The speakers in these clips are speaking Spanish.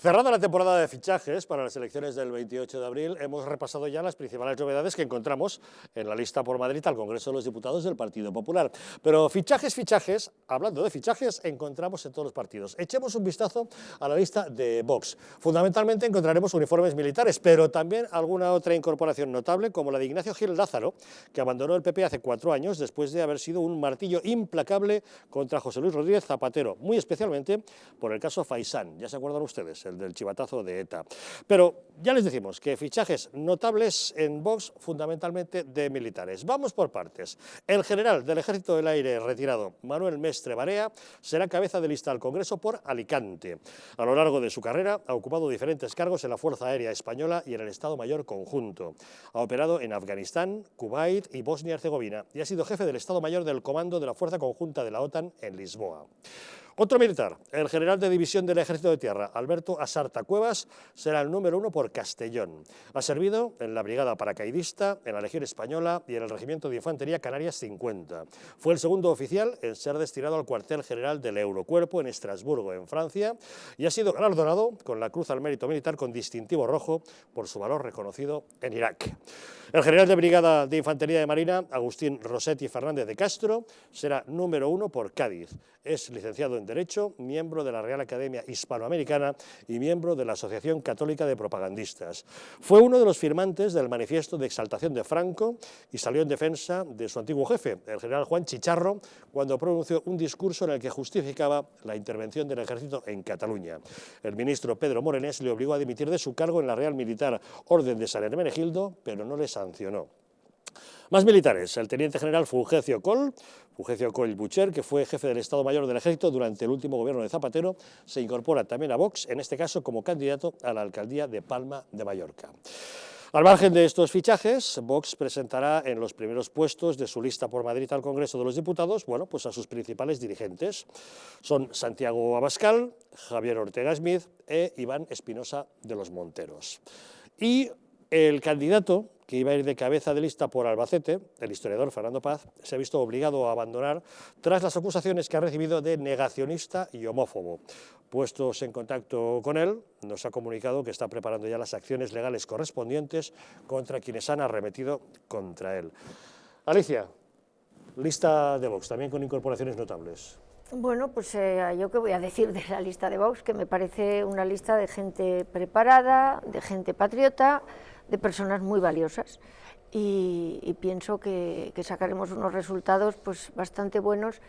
Cerrada la temporada de fichajes para las elecciones del 28 de abril, hemos repasado ya las principales novedades que encontramos en la lista por Madrid al Congreso de los Diputados del Partido Popular. Pero fichajes, hablando de fichajes, encontramos en todos los partidos. Echemos un vistazo a la lista de Vox. Fundamentalmente encontraremos uniformes militares, pero también alguna otra incorporación notable, como la de Ignacio Gil Lázaro, que abandonó el PP hace 4 años después de haber sido un martillo implacable contra José Luis Rodríguez Zapatero, muy especialmente por el caso Faisán. Ya se acuerdan ustedes, el del chivatazo de ETA. Pero ya les decimos que fichajes notables en Vox, fundamentalmente de militares. Vamos por partes. El general del Ejército del Aire retirado, Manuel Mestre Barea, será cabeza de lista al Congreso por Alicante. A lo largo de su carrera ha ocupado diferentes cargos en la Fuerza Aérea Española y en el Estado Mayor Conjunto. Ha operado en Afganistán, Kuwait y Bosnia-Herzegovina y ha sido jefe del Estado Mayor del Comando de la Fuerza Conjunta de la OTAN en Lisboa. Otro militar, el general de división del Ejército de Tierra, Alberto Asarta Cuevas, será el número 1 por Castellón. Ha servido en la Brigada Paracaidista, en la Legión Española y en el Regimiento de Infantería Canarias 50. Fue el segundo oficial en ser destinado al cuartel general del Eurocuerpo en Estrasburgo, en Francia, y ha sido galardonado con la Cruz al Mérito Militar con distintivo rojo por su valor reconocido en Irak. El general de Brigada de Infantería de Marina, Agustín Rossetti Fernández de Castro, será número 1 por Cádiz. Es licenciado en Derecho, miembro de la Real Academia Hispanoamericana y miembro de la Asociación Católica de Propagandistas. Fue uno de los firmantes del manifiesto de exaltación de Franco y salió en defensa de su antiguo jefe, el general Juan Chicharro, cuando pronunció un discurso en el que justificaba la intervención del ejército en Cataluña. El ministro Pedro Morenés le obligó a dimitir de su cargo en la Real Militar Orden de San Hermenegildo, pero no le sancionó. Más militares, el teniente general Fulgencio Coll Bucher, que fue jefe del Estado Mayor del Ejército durante el último gobierno de Zapatero, se incorpora también a Vox, en este caso como candidato a la alcaldía de Palma de Mallorca. Al margen de estos fichajes, Vox presentará en los primeros puestos de su lista por Madrid al Congreso de los Diputados, bueno, pues a sus principales dirigentes. Son Santiago Abascal, Javier Ortega Smith e Iván Espinosa de los Monteros. Y el candidato que iba a ir de cabeza de lista por Albacete, el historiador Fernando Paz, se ha visto obligado a abandonar tras las acusaciones que ha recibido de negacionista y homófobo. Puestos en contacto con él, nos ha comunicado que está preparando ya las acciones legales correspondientes contra quienes han arremetido contra él. Alicia, lista de Vox, también con incorporaciones notables. Bueno, pues yo qué voy a decir de la lista de Vox, que me parece una lista de gente preparada, de gente patriota, de personas muy valiosas y pienso que sacaremos unos resultados pues bastante buenos.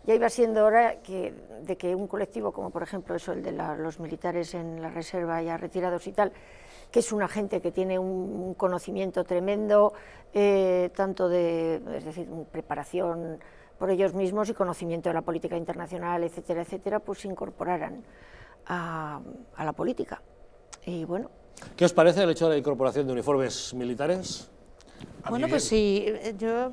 Ya iba siendo hora de que un colectivo como por ejemplo eso, el de los militares en la reserva ya retirados y tal, que es una gente que tiene un conocimiento tremendo, tanto es decir, preparación por ellos mismos y conocimiento de la política internacional, etcétera, etcétera, pues se incorporaran a la política. Y bueno. ¿Qué os parece el hecho de la incorporación de uniformes militares? Bueno, pues sí, yo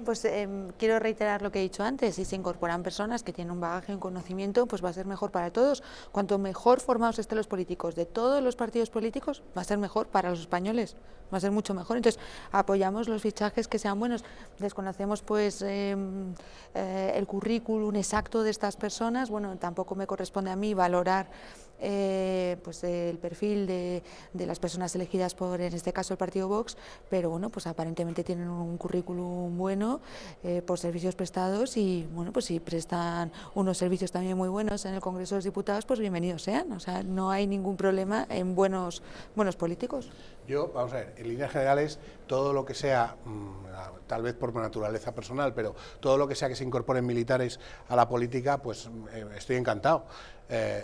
quiero reiterar lo que he dicho antes, si se incorporan personas que tienen un bagaje, un conocimiento, pues va a ser mejor para todos. Cuanto mejor formados estén los políticos de todos los partidos políticos, va a ser mejor para los españoles, va a ser mucho mejor. Entonces, apoyamos los fichajes que sean buenos. Desconocemos pues el currículum exacto de estas personas, bueno, tampoco me corresponde a mí valorar pues el perfil de las personas elegidas por, en este caso, el partido Vox, pero bueno, pues aparentemente tienen un currículum bueno por servicios prestados y bueno, pues si prestan unos servicios también muy buenos en el Congreso de los Diputados, pues bienvenidos sean, o sea, no hay ningún problema en buenos políticos. Yo, vamos a ver, en líneas generales, todo lo que sea, tal vez por naturaleza personal, pero todo lo que sea que se incorporen militares a la política, pues estoy encantado.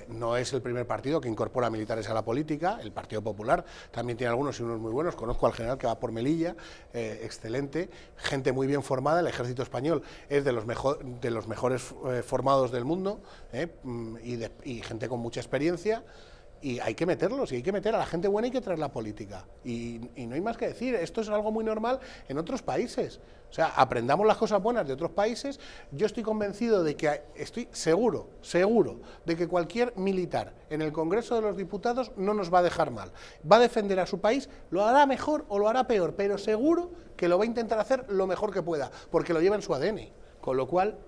No es el primer partido que incorpora militares a la política, el Partido Popular también tiene algunos y unos muy buenos, conozco al general que va por Melilla, excelente, gente muy bien formada, el ejército español es de los mejores formados del mundo y gente con mucha experiencia. Y hay que meterlos, y hay que meter a la gente buena y hay que traer la política. Y no hay más que decir, esto es algo muy normal en otros países. O sea, aprendamos las cosas buenas de otros países. Yo estoy convencido de que, estoy seguro de que cualquier militar en el Congreso de los Diputados no nos va a dejar mal. Va a defender a su país, lo hará mejor o lo hará peor, pero seguro que lo va a intentar hacer lo mejor que pueda, porque lo lleva en su ADN. Con lo cual,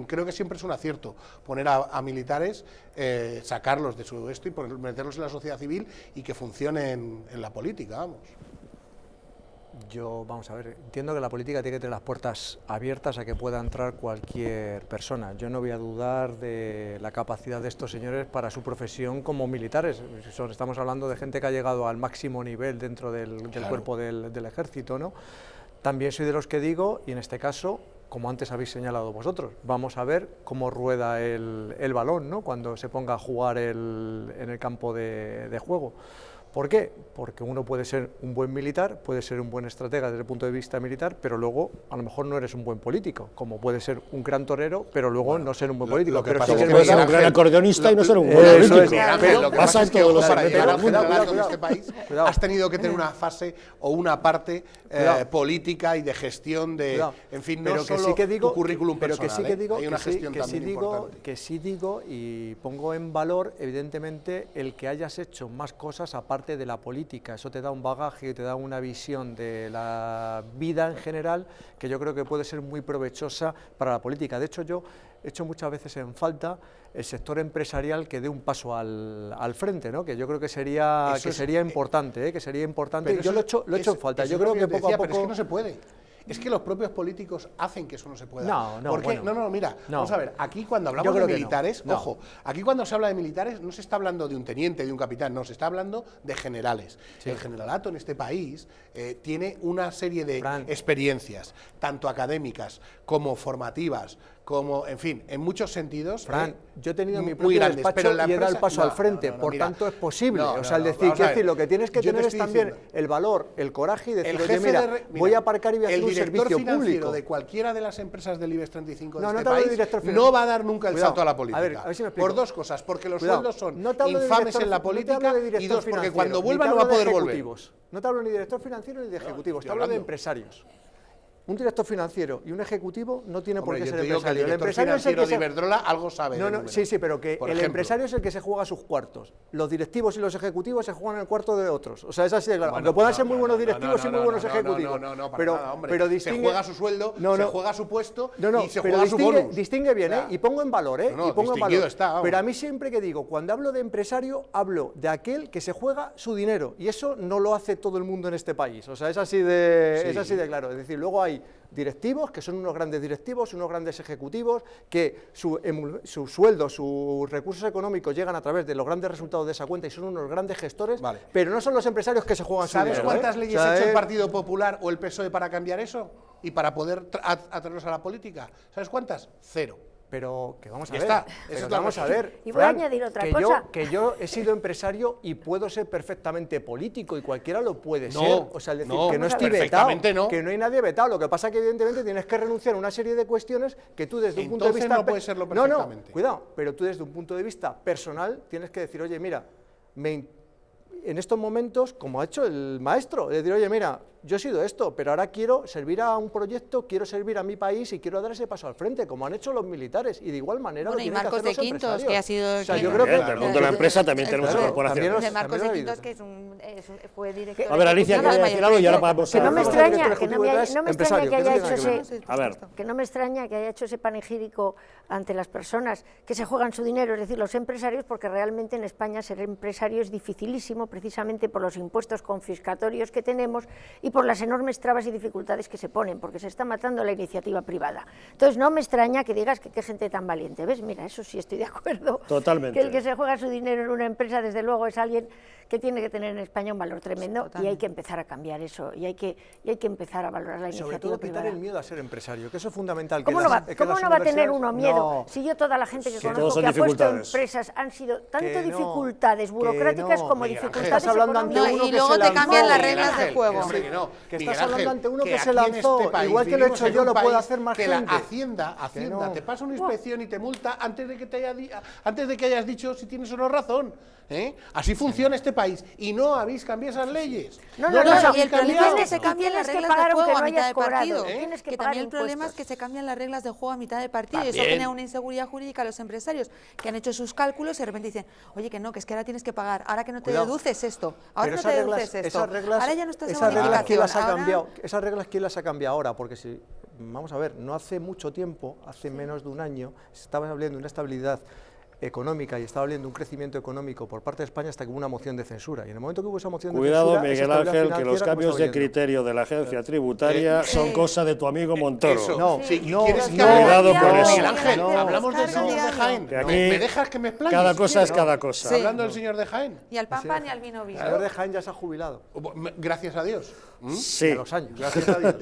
creo que siempre es un acierto poner a militares, sacarlos de su esto y meterlos en la sociedad civil y que funcionen en la política, vamos. Yo, vamos a ver, entiendo que la política tiene que tener las puertas abiertas a que pueda entrar cualquier persona. Yo no voy a dudar de la capacidad de estos señores para su profesión como militares. Estamos hablando de gente que ha llegado al máximo nivel dentro del cuerpo del ejército, ¿no? También soy de los que digo, y en este caso, como antes habéis señalado vosotros, vamos a ver cómo rueda el balón, ¿no?, cuando se ponga a jugar en el campo de juego. ¿Por qué? Porque uno puede ser un buen militar, puede ser un buen estratega desde el punto de vista militar, pero luego a lo mejor no eres un buen político, como puede ser un gran torero, pero luego no ser un buen político. Lo que pero pasa sí es que Puede ser un gran acordeonista y no ser un buen Eso político. es. Pero lo que pasa es que todos los para ámbitos llegar del al mundo. generalato en este país has tenido que tener una fase o una parte política y de gestión de, en fin, no pero que solo sí que digo, tu currículum pero personal, que sí que digo, hay una gestión que también importante. Que sí digo y pongo en valor, evidentemente, el que hayas hecho más cosas aparte de la política. Eso te da un bagaje, te da una visión de la vida en general que yo creo que puede ser muy provechosa para la política. De hecho, yo he hecho muchas veces en falta el sector empresarial que dé un paso al frente, ¿no?, que yo creo que sería importante, que sería importante. Y yo lo he hecho en falta. Yo creo que poco a poco. Pero es que no se puede. Es que los propios políticos hacen que eso no se pueda. No, ¿Por qué? bueno, No, mira, no. vamos a ver, aquí cuando Yo hablamos de creo que militares, no. ojo, aquí cuando se habla de militares no se está hablando de un teniente, de un capitán, no, se está hablando de generales. Sí. El generalato en este país tiene una serie de Fran. experiencias, tanto académicas como formativas, como, en fin, en muchos sentidos. Fran, yo he tenido mi muy propio grandes, despacho pero en la y he dado el empresa- paso al frente, por mira, tanto es posible. no, o sea, no, el decir, vamos a quiero decir, ver, lo que tienes que yo te tener es estoy también diciendo, el valor, el coraje y decir, el oye, jefe mira, mira, voy a aparcar y voy a hacer un el director servicio financiero público. de cualquiera de las empresas del IBEX 35 de No, no este te hablo de país director financiero. no va a dar nunca el Cuidado, salto a la política. a ver si me explico. Por dos cosas, porque los Cuidado, sueldos son no te hablo de infames director- en la no te política hablo de y director dos, porque financiero, cuando ni vuelva te no va a hablo de poder volver. ejecutivos. No te hablo ni de director financiero ni de ejecutivos, te estoy hablo de hablando. empresarios. Un director financiero y un ejecutivo no tiene Hombre, por qué yo ser te digo que el empresario. El director empresario es el financiero que de se... Iberdrola algo sabe de No, números. sí, pero que Por el ejemplo. empresario es el que se juega sus cuartos. Los directivos y los ejecutivos se juegan en el cuarto de otros. O sea, es así de claro. Bueno, Aunque puedan no, ser muy no, buenos no, directivos y muy buenos ejecutivos. No, para pero, nada, hombre. pero Se distingue... juega su sueldo, se juega su puesto y se pero juega su distingue, bonus. distingue bien, O sea, y pongo en valor, no, y pongo en distinguido valor. está, vamos. Pero a mí siempre que digo, cuando hablo de empresario, hablo de aquel que se juega su dinero, y eso no lo hace todo el mundo en este país. O sea, es así de claro. Es decir, luego hay directivos, que son unos grandes directivos, unos grandes ejecutivos, que su sueldo, sus recursos económicos llegan a través de los grandes resultados de esa cuenta y son unos grandes gestores, Vale. pero no son los empresarios que se juegan su ¿Sabes dinero. cuántas ¿eh? leyes O sea, ha hecho el Partido Popular o el PSOE para cambiar eso? Y para poder atraernos a la política. ¿Sabes cuántas? Cero. Pero que vamos a Ya ver, está, pero esa es que la vamos a respuesta. ver, Y voy a Fran, añadir otra que cosa. yo he sido empresario y puedo ser perfectamente político y cualquiera lo puede No, ser, o sea, es decir, no, que no estoy perfectamente vetado, no. que no hay nadie vetado, lo que pasa que evidentemente tienes que renunciar a una serie de cuestiones que tú desde un punto de Entonces vista... no puede serlo No, perfectamente. cuidado, pero tú desde un punto de vista personal tienes que decir, oye, mira, en estos momentos, como ha hecho el maestro, decir, oye, mira, yo he sido esto, pero ahora quiero servir a un proyecto, quiero servir a mi país y quiero dar ese paso al frente, como han hecho los militares, y de igual manera Bueno, lo y tienen que Marcos hacer de los Quintos, empresarios. que ha sido... O sea, quien- yo creo que... Del mundo de la empresa también tenemos Claro, incorporaciones. también de Marcos de también Quintos, lo que fue director... A ver, Alicia, ejecutivo quería de decir algo y ahora Mayor vamos Que no me a... extraña, director que no ejecutivo me detrás, extraña que empresario, haya ¿qué hecho tiene que ver? ese... A ver. Que no me extraña que haya hecho ese panegírico ante las personas que se juegan su dinero, es decir, los empresarios, porque realmente en España ser empresario es dificilísimo, precisamente por los impuestos confiscatorios que tenemos y por las enormes trabas y dificultades que se ponen, porque se está matando la iniciativa privada. Entonces, no me extraña que digas que qué gente tan valiente. ¿Ves? Mira, eso sí estoy de acuerdo. Totalmente. Que el que se juega su dinero en una empresa, desde luego, es alguien que tiene que tener en España un valor tremendo, y hay que empezar a cambiar eso, y hay que empezar a valorar la Sobre iniciativa todo quitar privada. el miedo a ser empresario, que eso es fundamental. ¿Cómo que no las- va, que cómo las no va a tener universidades- uno miedo? No. Si yo toda la gente que todos conozco son que ha puesto dificultades. empresas han sido tanto Que no, dificultades que burocráticas no, como Miguel Ángel. dificultades Estás hablando ante económicas. No, uno y que luego se te lanzó. cambian las Miguel reglas Ángel, del juego. hombre, que no. Que Miguel estás hablando Ángel, ante uno que se aquí en lanzó, este país igual que lo he vivimos hecho en yo, un lo puede país hacer más que gente. la Hacienda no. te pasa una inspección y te multa antes de que antes de que hayas dicho si tienes o no razón. ¿eh? Así funciona este país y no habéis cambiado esas leyes. No, No, las y el habéis problema es cambiado. que se Y cambian las tienes que reglas pagar de juego aunque a no mitad hayas de cobrado. partido. Tienes que Que pagar también el problema es impuestos. que se cambian las reglas de juego a mitad de partido. Y eso También. genera una inseguridad jurídica a los empresarios que han hecho sus cálculos y de repente dicen, oye, que no, que es que ahora tienes que pagar, ahora que no te Cuidado. deduces esto, ahora Pero no esas te reglas- deduces esto, esas reglas- ahora ya no estás en esas reglas, ¿quién bonificación, las ha ahora- cambiado? Esas reglas, ¿quién las ha cambiado ahora? Porque si vamos a ver, no hace mucho tiempo, hace menos de un año, se estaba hablando de una estabilidad económica y estaba hablando de un crecimiento económico por parte de España hasta que hubo una moción de censura. Y en el momento que hubo esa moción de censura... Cuidado, Miguel Ángel, que los cambios de criterio de la agencia tributaria son cosa de tu amigo Montoro. Eso. No, Sí, no, ¿quieres que cuidado hable? con eso. Miguel Ángel, No, hablamos del señor de Jaén. Que aquí ¿Me dejas que me explaye? cada si cosa es quieres? cada cosa. Sí. Hablando del señor de Jaén. Ni al pan pan ni al vino El vino. señor de Jaén ya se ha jubilado. Gracias a Dios. Sí, A los años. Gracias a Dios.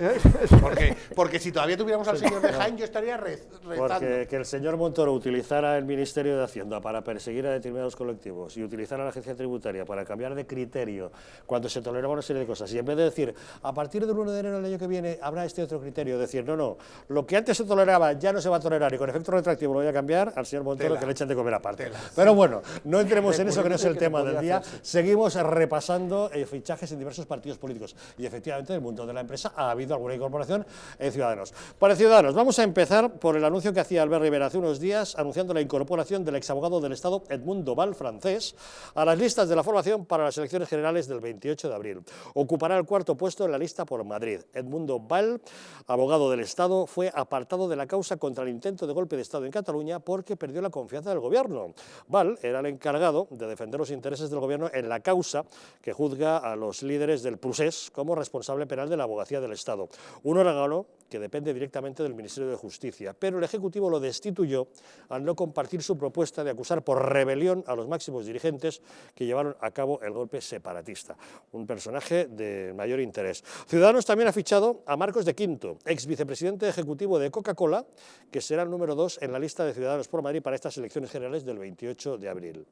Porque si todavía tuviéramos al señor de Jaén, yo estaría rezando. porque que el señor Montoro utilizara el Ministerio de Hacienda para perseguir a determinados colectivos y utilizara la agencia tributaria para cambiar de criterio cuando se toleraba una serie de cosas, y en vez de decir, a partir del 1 de enero del año que viene habrá este otro criterio, decir, no, lo que antes se toleraba ya no se va a tolerar y con efecto retroactivo lo voy a cambiar, al señor Montoro Tela. que le echan de comer aparte. Tela. Pero bueno, no entremos en eso, que no es el Que tema podría del día. hacerse. Seguimos repasando fichajes en diversos partidos políticos y efectivamente en el mundo de la empresa ha habido alguna incorporación en Ciudadanos. Para Ciudadanos, vamos a empezar por el anuncio que hacía Albert Rivera hace unos días, anunciando la incorporación del exabogado del Estado Edmundo Val, francés, a las listas de la formación para las elecciones generales del 28 de abril. Ocupará el cuarto puesto en la lista por Madrid. Edmundo Val, abogado del Estado, fue apartado de la causa contra el intento de golpe de Estado en Cataluña porque perdió la confianza del gobierno. Val era el encargado de defender los intereses del gobierno en la causa que juzga a los líderes del Procés como responsable penal de la abogacía del Estado, un órgano que depende directamente del Ministerio de Justicia, pero el Ejecutivo lo destituyó al no compartir su propuesta de acusar por rebelión a los máximos dirigentes que llevaron a cabo el golpe separatista. Un personaje de mayor interés. Ciudadanos también ha fichado a Marcos de Quinto, ex vicepresidente ejecutivo de Coca-Cola, que será el número 2 en la lista de Ciudadanos por Madrid para estas elecciones generales del 28 de abril.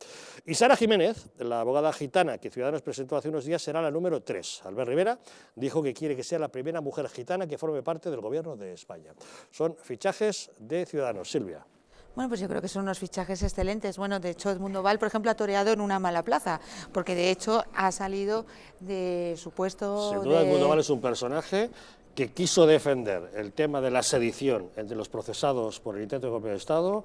Y Sara Jiménez, la abogada gitana que Ciudadanos presentó hace unos días, será la número 3. Albert Rivera dijo que quiere que sea la primera mujer gitana que forme parte del gobierno de España. Son fichajes de Ciudadanos. Silvia. Bueno, pues yo creo que son unos fichajes excelentes. Bueno, de hecho, Edmundo Val, por ejemplo, ha toreado en una mala plaza, porque de hecho ha salido de su puesto. Sin duda, Edmundo Val es un personaje que quiso defender el tema de la sedición entre los procesados por el intento de golpe de Estado,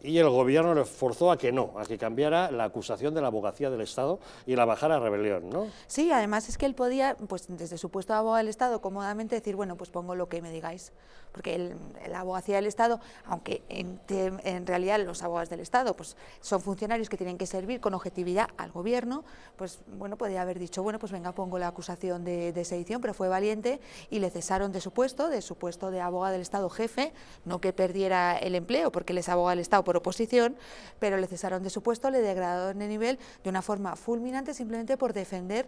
y el gobierno le forzó a que no, a que cambiara la acusación de la abogacía del Estado y la bajara a rebelión, ¿no? Sí, además es que él podía, pues desde su puesto de abogado del Estado, cómodamente decir, bueno, pues pongo lo que me digáis, porque la abogacía del Estado, aunque en realidad los abogados del Estado pues son funcionarios que tienen que servir con objetividad al gobierno, pues bueno, podía haber dicho, bueno, pues venga, pongo la acusación de sedición, pero fue valiente y le cesaron de su puesto de abogado del Estado jefe, no que perdiera el empleo, porque él es abogado del Estado por oposición, pero le cesaron de su puesto, le degradaron de nivel de una forma fulminante simplemente por defender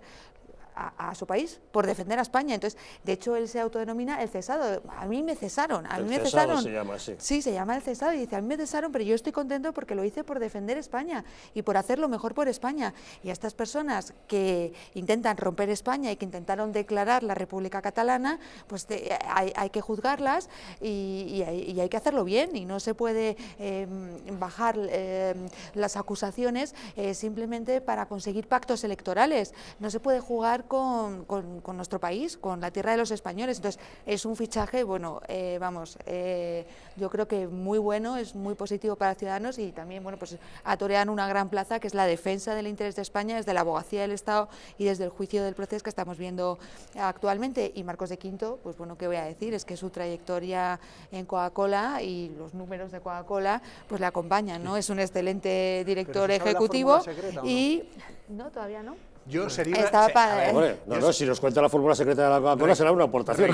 a su país, por defender a España. Entonces, de hecho, él se autodenomina el cesado. A mí me cesaron, a mí me cesaron. Se llama así. Sí, se llama el cesado y dice, a mí me cesaron, pero yo estoy contento porque lo hice por defender España y por hacer lo mejor por España. Y a estas personas que intentan romper España y que intentaron declarar la República Catalana, pues hay que juzgarlas y hay que hacerlo bien, y no se puede bajar las acusaciones simplemente para conseguir pactos electorales. No se puede jugar con nuestro país, con la tierra de los españoles. Entonces, es un fichaje, bueno, yo creo que muy bueno, es muy positivo para Ciudadanos, y también, bueno, pues atorean una gran plaza que es la defensa del interés de España desde la abogacía del Estado y desde el juicio del proceso que estamos viendo actualmente. Y Marcos de Quinto, pues bueno, ¿qué voy a decir? Es que su trayectoria en Coca-Cola y los números de Coca-Cola pues le acompañan, ¿no? Es un excelente director ejecutivo y... No, todavía no. Yo sería Hombre, no, si nos cuenta la fórmula secreta de la Coca-Cola será una aportación.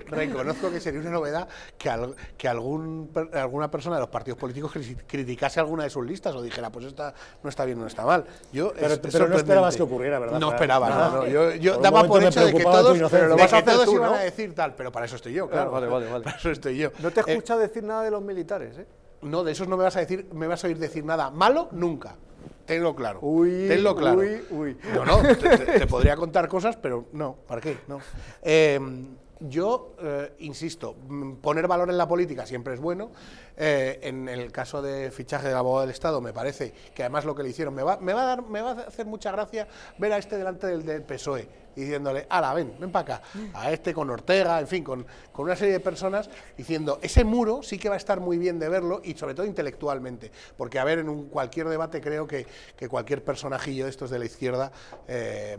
Reconozco que sería una novedad que alguna persona de los partidos políticos criticase alguna de sus listas o dijera, pues esta no está bien, no está mal. Pero no esperabas que ocurriera, ¿verdad? No esperaba, no. Yo Por daba un por momento hecho me de que preocupaba tu todos, inocencia. Pero lo vas a hacer tú, iban ¿no? a decir tal, pero para eso estoy yo, claro. Vale. Para eso estoy yo. No te he escuchado decir nada de los militares, ¿eh? No, de esos no me vas a oír decir nada malo nunca. Tenlo claro. Tenlo claro. Uy. No, te podría contar cosas, pero no, ¿para qué? No. Yo insisto, poner valor en la política siempre es bueno. En el caso de fichaje del abogado del Estado, me parece que además lo que le hicieron me va a hacer mucha gracia ver a este delante del PSOE. y diciéndole, ala, ven para acá, a este con Ortega, en fin, con una serie de personas, diciendo, ese muro sí que va a estar muy bien de verlo y sobre todo intelectualmente, porque a ver, en cualquier debate creo que cualquier personajillo de estos de la izquierda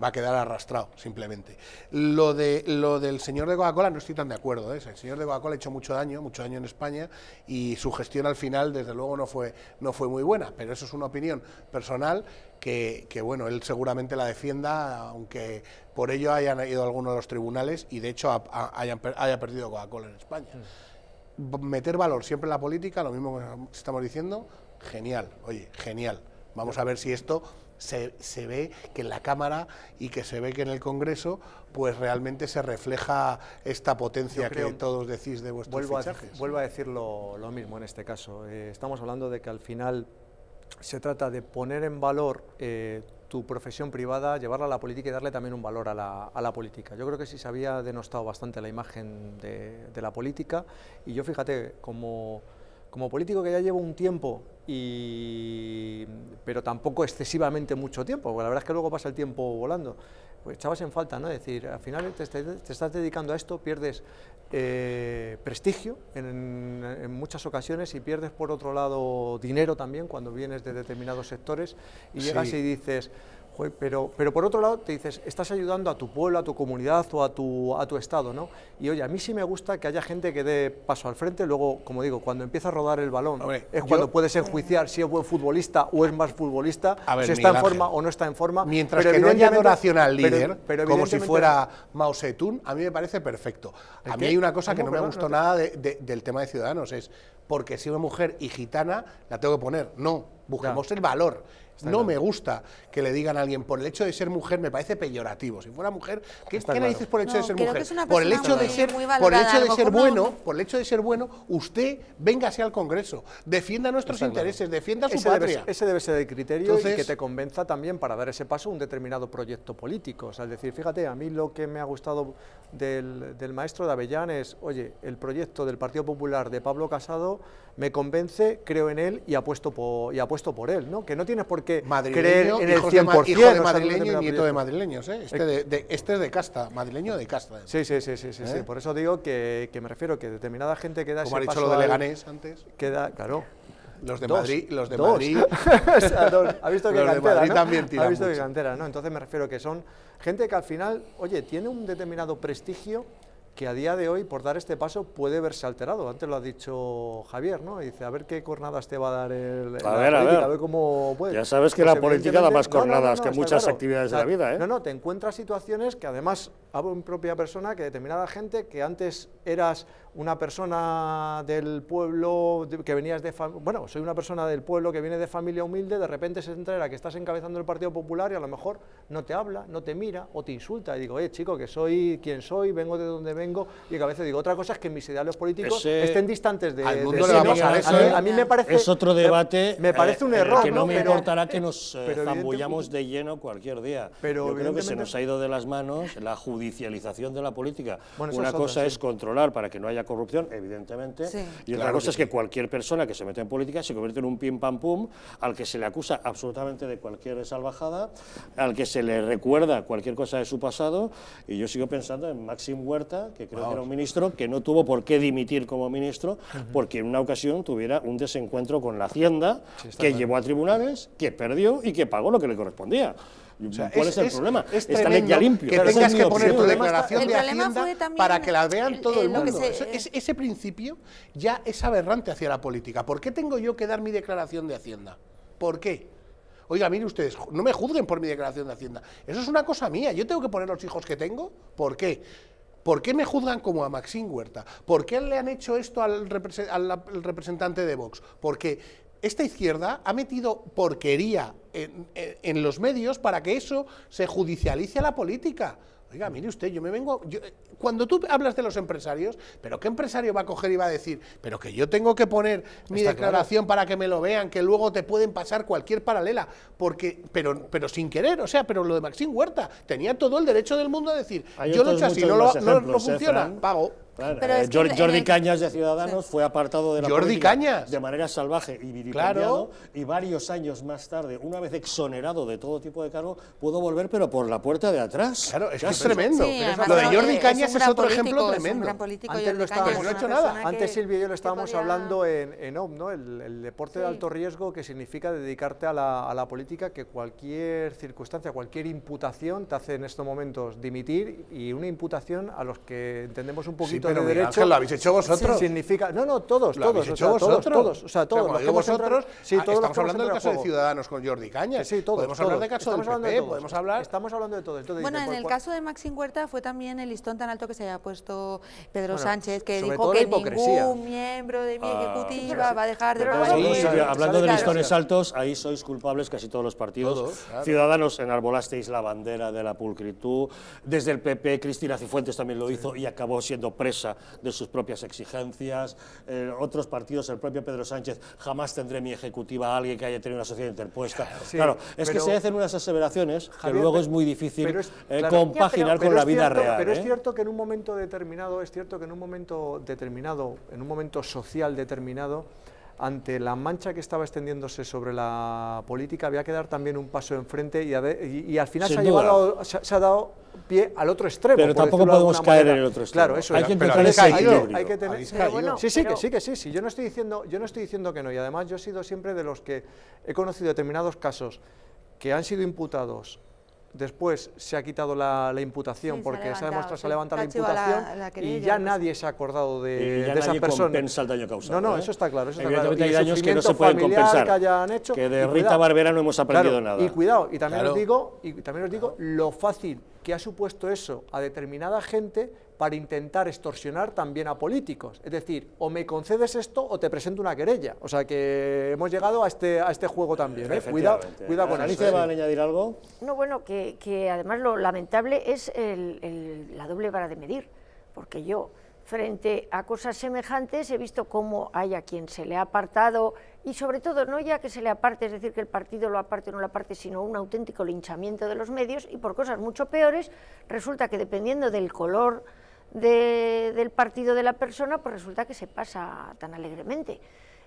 va a quedar arrastrado, simplemente. Lo del señor de Coca-Cola no estoy tan de acuerdo, ¿eh? El señor de Coca-Cola ha hecho mucho daño en España y su gestión al final, desde luego, no fue muy buena, pero eso es una opinión personal que bueno, él seguramente la defienda, aunque por ello hayan ido algunos de los tribunales y de hecho haya perdido Coca-Cola en España. Meter valor siempre en la política, lo mismo que estamos diciendo, genial, oye, genial. Vamos a ver si esto se ve que en la Cámara y que se ve que en el Congreso pues realmente se refleja esta potencia que todos decís de vuestros fichajes. Vuelvo a decir lo mismo en este caso. Estamos hablando de que al final se trata de poner en valor tu profesión privada, llevarla a la política y darle también un valor a la política. Yo creo que sí se había denostado bastante la imagen de la política y yo, fíjate, como político que ya llevo un tiempo, pero tampoco excesivamente mucho tiempo, porque la verdad es que luego pasa el tiempo volando, pues echabas en falta, ¿no? Es decir, al final te estás dedicando a esto, pierdes prestigio en muchas ocasiones y pierdes por otro lado dinero también cuando vienes de determinados sectores y llegas y dices, pero por otro lado te dices, estás ayudando a tu pueblo, a tu comunidad o a tu estado, ¿no? Y oye, a mí sí me gusta que haya gente que dé paso al frente, luego, como digo, cuando empieza a rodar el balón, cuando puedes enjuiciar si es buen futbolista o es más futbolista, si está en forma o no está en forma. Mientras que no haya adoración al líder, como si fuera Mao Zedong, a mí me parece perfecto. A mí hay una cosa que no me gustó nada del tema de Ciudadanos, es porque si una mujer y gitana la tengo que poner, no, busquemos el valor. No me gusta que le digan a alguien por el hecho de ser mujer, me parece peyorativo. Si fuera mujer, ¿qué le dices por el hecho de ser mujer? Por el hecho de ser bueno, usted véngase al Congreso, defienda nuestros intereses, defienda su patria. Ese debe ser el criterio. Entonces, y que te convenza también para dar ese paso un determinado proyecto político. O sea, es decir, fíjate, a mí lo que me ha gustado del maestro de Avellán es, oye, el proyecto del Partido Popular de Pablo Casado me convence, creo en él y apuesto por él, ¿no? Que no tienes por qué creer en el 100%. Hijo de madrileño y nieto de madrileños, ¿eh? Este es de casta, madrileño de casta. Sí. Por eso digo que me refiero que determinada gente que da como ese paso. Como ha dicho lo de Leganés antes. Queda, claro. Los de Madrid. Ha visto que los cantera, de Madrid ¿no? también tiran Ha visto mucho. que cantera, ¿no? Entonces me refiero que son gente que al final, oye, tiene un determinado prestigio que a día de hoy, por dar este paso, puede verse alterado. Antes lo ha dicho Javier, ¿no? Y dice, a ver qué cornadas te va a dar a ver cómo puede. Ya sabes que pues la política da más cornadas que muchas claro. actividades de la vida, ¿eh? No, te encuentras situaciones que además, hablo en propia persona, que determinada gente que antes eras una persona del pueblo, que venías de bueno, soy una persona del pueblo que viene de familia humilde, de repente se entera que estás encabezando el Partido Popular y a lo mejor no te habla, no te mira o te insulta y digo, chico, que soy quien soy, vengo de donde vengo, y que a veces digo, otra cosa es que mis ideales políticos estén distantes de... Al mundo le va a pasar eso, a mí me parece... Es otro debate me parece un error, que no ¿no? me importará que nos pero zambullamos de lleno cualquier día. Pero yo creo que se nos ha ido de las manos la judicialización de la política. Bueno, una cosa otra, es controlar para que no haya corrupción, evidentemente, y otra cosa es que cualquier persona que se mete en política se convierte en un pim pam pum al que se le acusa absolutamente de cualquier salvajada, al que se le recuerda cualquier cosa de su pasado, y yo sigo pensando en Maxim Huerta, que creo que era un ministro que no tuvo por qué dimitir como ministro, porque en una ocasión tuviera un desencuentro con la Hacienda, que llevó a tribunales, que perdió y que pagó lo que le correspondía. O sea, ¿Cuál es el problema? Es Esta ley ya limpio. que tengas que poner tu El declaración de problema Hacienda fue también para que la vean todo el mundo. que Ese principio ya es aberrante hacia la política. ¿Por qué tengo yo que dar mi declaración de Hacienda? ¿Por qué? Oiga, mire ustedes, no me juzguen por mi declaración de Hacienda. Eso es una cosa mía. Yo tengo que poner los hijos que tengo. ¿Por qué? ¿Por qué me juzgan como a Maxim Huerta? ¿Por qué le han hecho esto al representante de Vox? Porque esta izquierda ha metido porquería en los medios para que eso se judicialice a la política. Oiga, mire usted, cuando tú hablas de los empresarios, ¿pero qué empresario va a coger y va a decir, pero que yo tengo que poner mi declaración para que me lo vean, que luego te pueden pasar cualquier paralela? Pero sin querer, o sea, pero lo de Maxim Huerta tenía todo el derecho del mundo a decir, yo lo he hecho así, no funciona, pago. Claro, Pero es que Jordi Cañas de Ciudadanos fue apartado de la Jordi política Cañas. de manera salvaje y vilipendiado, y varios años más tarde, una vez exonerado de todo tipo de cargo, pudo volver, pero por la puerta de atrás. Claro, es que es tremendo. Sí, además, Lo de Jordi es Cañas un es gran otro político, ejemplo es un tremendo. gran político, Antes Jordi lo estábamos- Cañas, no ha es hecho una nada. persona Antes que- Silvia y yo lo que estábamos podía- hablando en OM, ¿no? El deporte de Sí. alto riesgo, que significa dedicarte a la política, que cualquier circunstancia, cualquier imputación te hace en estos momentos dimitir, y una imputación a los que entendemos un Sí, poquito pero de Miguel derecho. Ángel, ¿lo habéis hecho vosotros? Significa, no, todos, ¿Lo habéis o hecho sea, vosotros? todos, o sea, todos. Cuando los que digo hemos entrado- vosotros, sí, todos los estamos que hemos hablando del entrado caso al de juego. Ciudadanos con Jordi Cañas. Sí, todos, podemos hablar todos. del caso Estamos del hablando de PP, todos. podemos hablar... Estamos hablando de todo. Entonces, Bueno, dicen, en el pues, caso de Maxim Huerta fue también el listón tan alto que se había puesto Pedro Bueno, Sánchez, que sobre dijo todo la que hipocresía. ningún miembro de mi ejecutiva pero- va a dejar de pero pagar luego- Sí, Sale hablando de claro. listones altos, ahí sois culpables casi todos los partidos. Todos, claro. Ciudadanos enarbolasteis la bandera de la pulcritud. Desde el PP, Cristina Cifuentes también lo hizo y acabó siendo presa de sus propias exigencias. Otros partidos, el propio Pedro Sánchez, jamás tendré mi ejecutiva a alguien que haya tenido una sociedad interpuesta. Sí, claro, es que pero- se hacen unas aseveraciones que Javier, luego es muy difícil pero es- claro. compaginar Pero con la es vida cierto- real. Pero ¿eh? es cierto que en un momento determinado, en un momento social determinado, ante la mancha que estaba extendiéndose sobre la política, había que dar también un paso enfrente, y al final Sin se ha dado pie al otro extremo. Pero por tampoco decirlo de podemos alguna caer manera. en el otro extremo. Claro, eso Hay es. que Pero encontrar habéis ese caído, equilibrio. hay que tener- Habéis Pero caído. bueno, Sí, pero- sí. Yo no estoy diciendo que no. Y además yo he sido siempre de los que he conocido determinados casos que han sido imputados. Después se ha quitado la imputación Sí, porque se ha demostrado, se ha sí. levantado la Ha archivado imputación la y querella, ya algo así. nadie se ha acordado Y de ya esa nadie persona. compensa el daño causado. No, ¿eh? eso está claro. Eso está claro. Evidentemente Y hay el daños que no se sufrimiento pueden familiar compensar. que hayan hecho. Que de Y Rita cuidado. Barberá no hemos aprendido Claro, nada. Y cuidado, y también Claro. os digo lo fácil que ha supuesto eso a determinada gente para intentar extorsionar también a políticos. Es decir, o me concedes esto o te presento una querella. O sea que hemos llegado a este juego también. Cuidado Efectivamente. con eso. Alicia, ¿va a añadir algo? No, bueno, que además lo lamentable es la doble vara de medir, porque yo, frente a cosas semejantes, he visto cómo hay a quien se le ha apartado, y sobre todo, no ya que se le aparte, es decir, que el partido lo aparte o no lo aparte, sino un auténtico linchamiento de los medios, y por cosas mucho peores, resulta que dependiendo del color del partido de la persona, pues resulta que se pasa tan alegremente.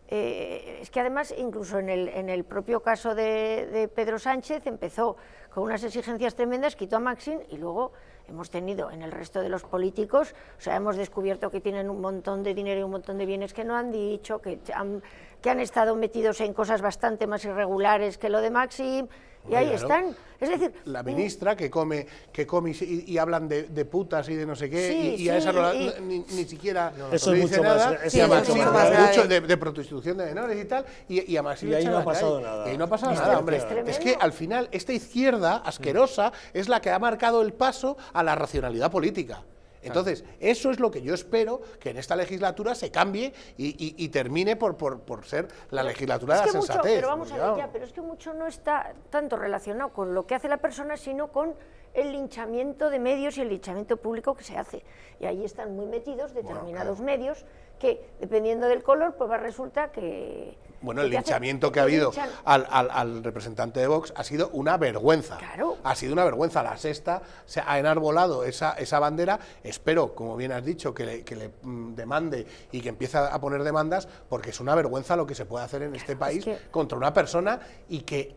Es que además, incluso en el propio caso de Pedro Sánchez, empezó con unas exigencias tremendas, quitó a Maxim, y luego hemos tenido en el resto de los políticos, o sea, hemos descubierto que tienen un montón de dinero y un montón de bienes que no han dicho, que han estado metidos en cosas bastante más irregulares que lo de Maxim, y ahí Claro. están. Es decir, La ministra que come y hablan de putas y de no sé qué, Sí, y a esa sí, no la- y- ni siquiera Eso le es dice mucho más- nada, eso es y a mucho Maxim más habla grave. mucho de prostitución de menores y tal, y a Maxim Y le ahí echan no a ha la pasado calle. nada. Y ahí no ha pasado Es nada, hombre. tremendo. Es que al final esta izquierda asquerosa es la que ha marcado el paso a la racionalidad política. Entonces, eso es lo que yo espero que en esta legislatura se cambie y termine por ser la legislatura de es la que mucho, sensatez. pero vamos a ver Cuidado. ya, pero es que mucho no está tanto relacionado con lo que hace la persona, sino con el linchamiento de medios y el linchamiento público que se hace. Y ahí están muy metidos determinados medios que, dependiendo del color, pues resulta que... Bueno, el que te hacen- linchamiento que ha habido linchan. al representante de Vox ha sido una vergüenza. Claro. Ha sido una vergüenza. La Sexta se ha enarbolado esa bandera. Espero, como bien has dicho, que le demande y que empiece a poner demandas, porque es una vergüenza lo que se puede hacer en este país que- contra una persona y que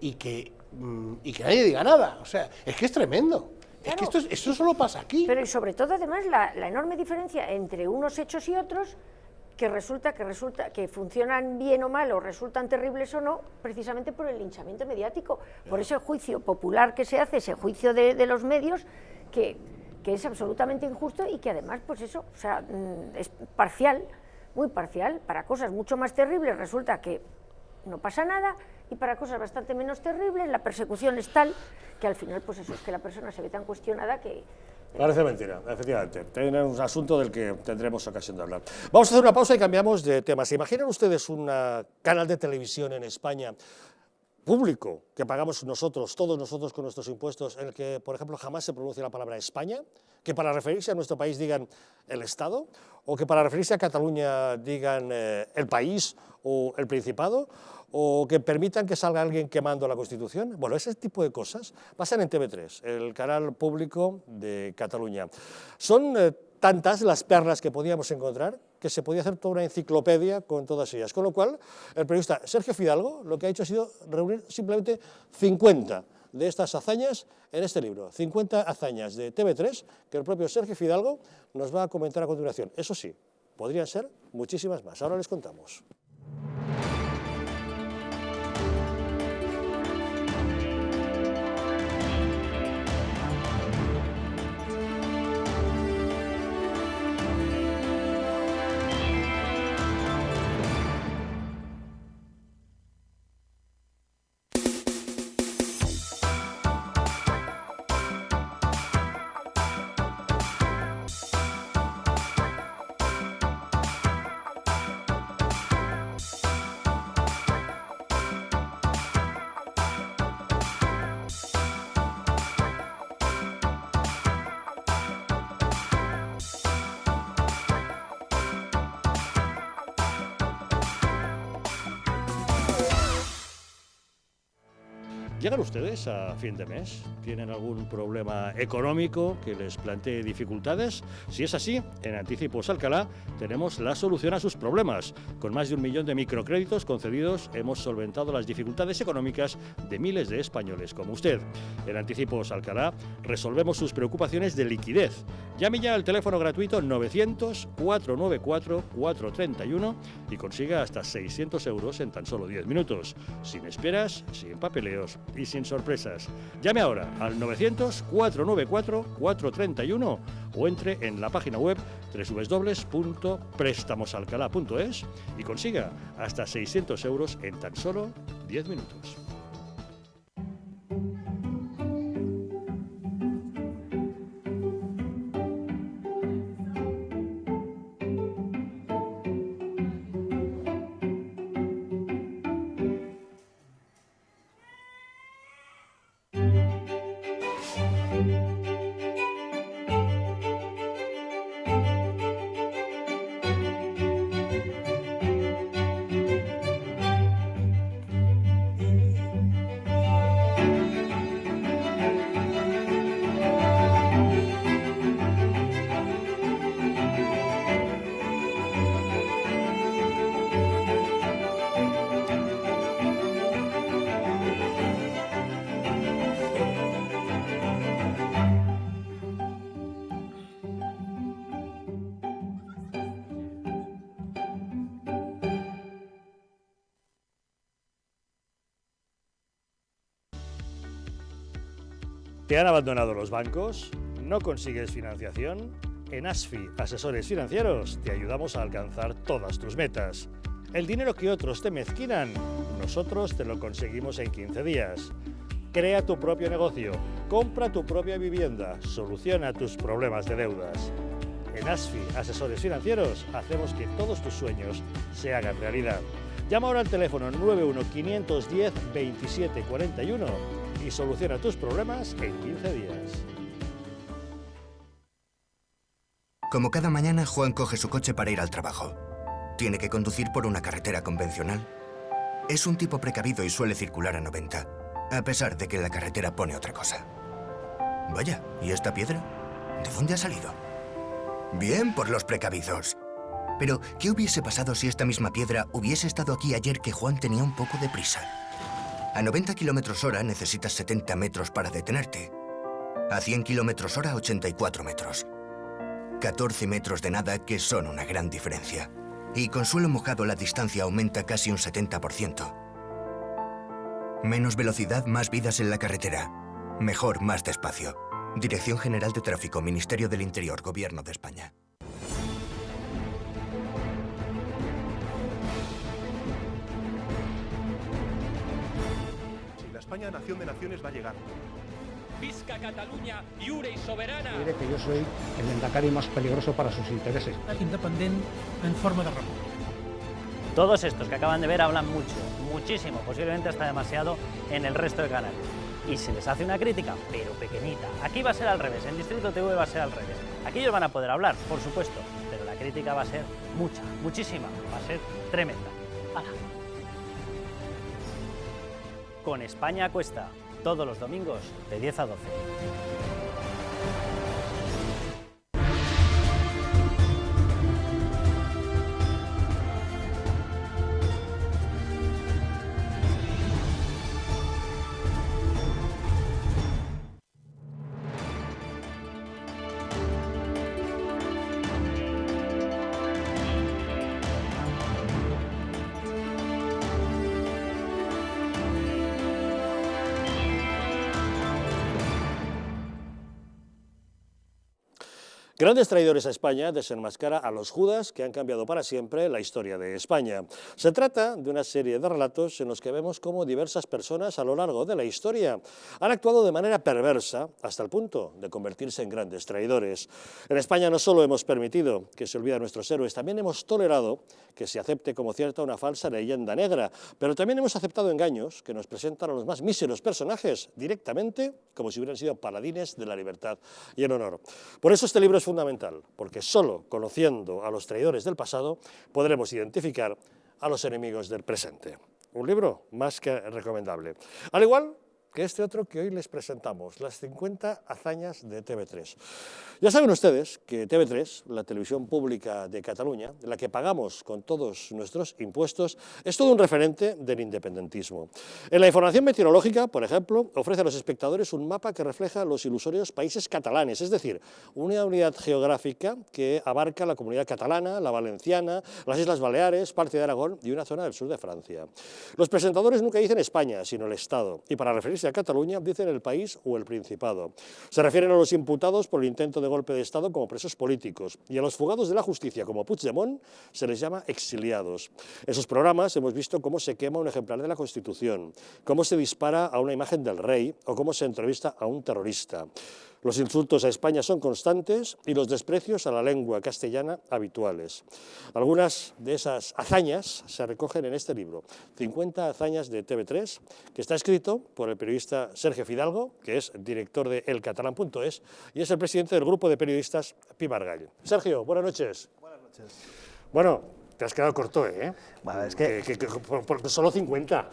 nadie diga nada. O sea, es que es tremendo. Es que Claro. esto solo pasa aquí. Pero y sobre todo, además, la enorme diferencia entre unos hechos y otros, que resulta que funcionan bien o mal, o resultan terribles o no, precisamente por el linchamiento mediático, por ese juicio popular que se hace, ese juicio de los medios, que es absolutamente injusto y que además, pues eso, o sea, es parcial, muy parcial. Para cosas mucho más terribles resulta que no pasa nada, y para cosas bastante menos terribles la persecución es tal que al final, pues eso, es que la persona se ve tan cuestionada que... Parece mentira, efectivamente. Tiene un asunto del que tendremos ocasión de hablar. Vamos a hacer una pausa y cambiamos de tema. ¿Se imaginan ustedes un canal de televisión en España público que pagamos nosotros, todos nosotros con nuestros impuestos, en el que, por ejemplo, jamás se pronuncie la palabra España, que para referirse a nuestro país digan el Estado, o que para referirse a Cataluña digan el país o el Principado, o que permitan que salga alguien quemando la Constitución? Bueno, ese tipo de cosas pasan en TV3, el canal público de Cataluña. Son tantas las perlas que podíamos encontrar, que se podía hacer toda una enciclopedia con todas ellas. Con lo cual, el periodista Sergio Fidalgo lo que ha hecho ha sido reunir simplemente 50 de estas hazañas en este libro. 50 hazañas de TV3 que el propio Sergio Fidalgo nos va a comentar a continuación. Eso sí, podrían ser muchísimas más. Ahora les contamos. ¿Llegan ustedes a fin de mes? ¿Tienen algún problema económico que les plantee dificultades? Si es así, en Anticipos Alcalá tenemos la solución a sus problemas. Con más de 1 millón de microcréditos concedidos, hemos solventado las dificultades económicas de miles de españoles como usted. En Anticipos Alcalá resolvemos sus preocupaciones de liquidez. Llame ya al teléfono gratuito 900-494-431 y consiga hasta 600 euros en tan solo 10 minutos. Sin esperas, sin papeleos y sin sorpresas. Llame ahora al 900-494-431 o entre en la página web www.prestamosalcalá.es y consiga hasta 600 euros en tan solo 10 minutos. ¿Te han abandonado los bancos? ¿No consigues financiación? En ASFI, Asesores Financieros, te ayudamos a alcanzar todas tus metas. El dinero que otros te mezquinan, nosotros te lo conseguimos en 15 días. Crea tu propio negocio, compra tu propia vivienda, soluciona tus problemas de deudas. En ASFI, Asesores Financieros, hacemos que todos tus sueños se hagan realidad. Llama ahora al teléfono 91-510-2741 y soluciona tus problemas en 15 días. Como cada mañana, Juan coge su coche para ir al trabajo. Tiene que conducir por una carretera convencional. Es un tipo precavido y suele circular a 90, a pesar de que la carretera pone otra cosa. Vaya, ¿y esta piedra? ¿De dónde ha salido? Bien por los precavidos. Pero, ¿qué hubiese pasado si esta misma piedra hubiese estado aquí ayer que Juan tenía un poco de prisa? A 90 km/h necesitas 70 metros para detenerte. A 100 km/h, 84 metros. 14 metros de nada que son una gran diferencia. Y con suelo mojado la distancia aumenta casi un 70%. Menos velocidad, más vidas en la carretera. Mejor, más despacio. Dirección General de Tráfico, Ministerio del Interior, Gobierno de España. España, nación de naciones, va a llegar. Visca Catalunya, lliure y soberana. Diré que yo soy el endacari más peligroso para sus intereses. Independiente en forma de república. Todos estos que acaban de ver hablan mucho, muchísimo, posiblemente hasta demasiado en el resto de canales. Y se les hace una crítica, pero pequeñita. Aquí va a ser al revés, en Distrito TV va a ser al revés. Aquí ellos van a poder hablar, por supuesto, pero la crítica va a ser mucha, muchísima, va a ser tremenda. ¡Hala! Con España a Cuesta, todos los domingos de 10 a 12. Grandes traidores a España desenmascara a los Judas que han cambiado para siempre la historia de España. Se trata de una serie de relatos en los que vemos cómo diversas personas a lo largo de la historia han actuado de manera perversa hasta el punto de convertirse en grandes traidores. En España no solo hemos permitido que se olviden nuestros héroes, también hemos tolerado que se acepte como cierta una falsa leyenda negra, pero también hemos aceptado engaños que nos presentan a los más míseros personajes directamente como si hubieran sido paladines de la libertad y el honor. Por eso este libro es fundamental, porque solo conociendo a los traidores del pasado podremos identificar a los enemigos del presente. Un libro más que recomendable. Al igual que este otro que hoy les presentamos, las 50 hazañas de TV3. Ya saben ustedes que TV3, la televisión pública de Cataluña, la que pagamos con todos nuestros impuestos, es todo un referente del independentismo. En la información meteorológica, por ejemplo, ofrece a los espectadores un mapa que refleja los ilusorios países catalanes, es decir, una unidad geográfica que abarca la Comunidad Catalana, la Valenciana, las Islas Baleares, parte de Aragón y una zona del sur de Francia. Los presentadores nunca dicen España, sino el Estado, y para referirse a Cataluña dicen el país o el Principado. Se refieren a los imputados por el intento de golpe de Estado como presos políticos y a los fugados de la justicia como Puigdemont se les llama exiliados. En sus programas hemos visto cómo se quema un ejemplar de la Constitución, cómo se dispara a una imagen del rey o cómo se entrevista a un terrorista. Los insultos a España son constantes y los desprecios a la lengua castellana habituales. Algunas de esas hazañas se recogen en este libro, 50 hazañas de TV3, que está escrito por el periodista Sergio Fidalgo, que es director de elcatalán.es y es el presidente del grupo de periodistas Pi Margall. Sergio, buenas noches. Buenas noches. Bueno, te has quedado corto, ¿eh? Bueno, es que por solo 50.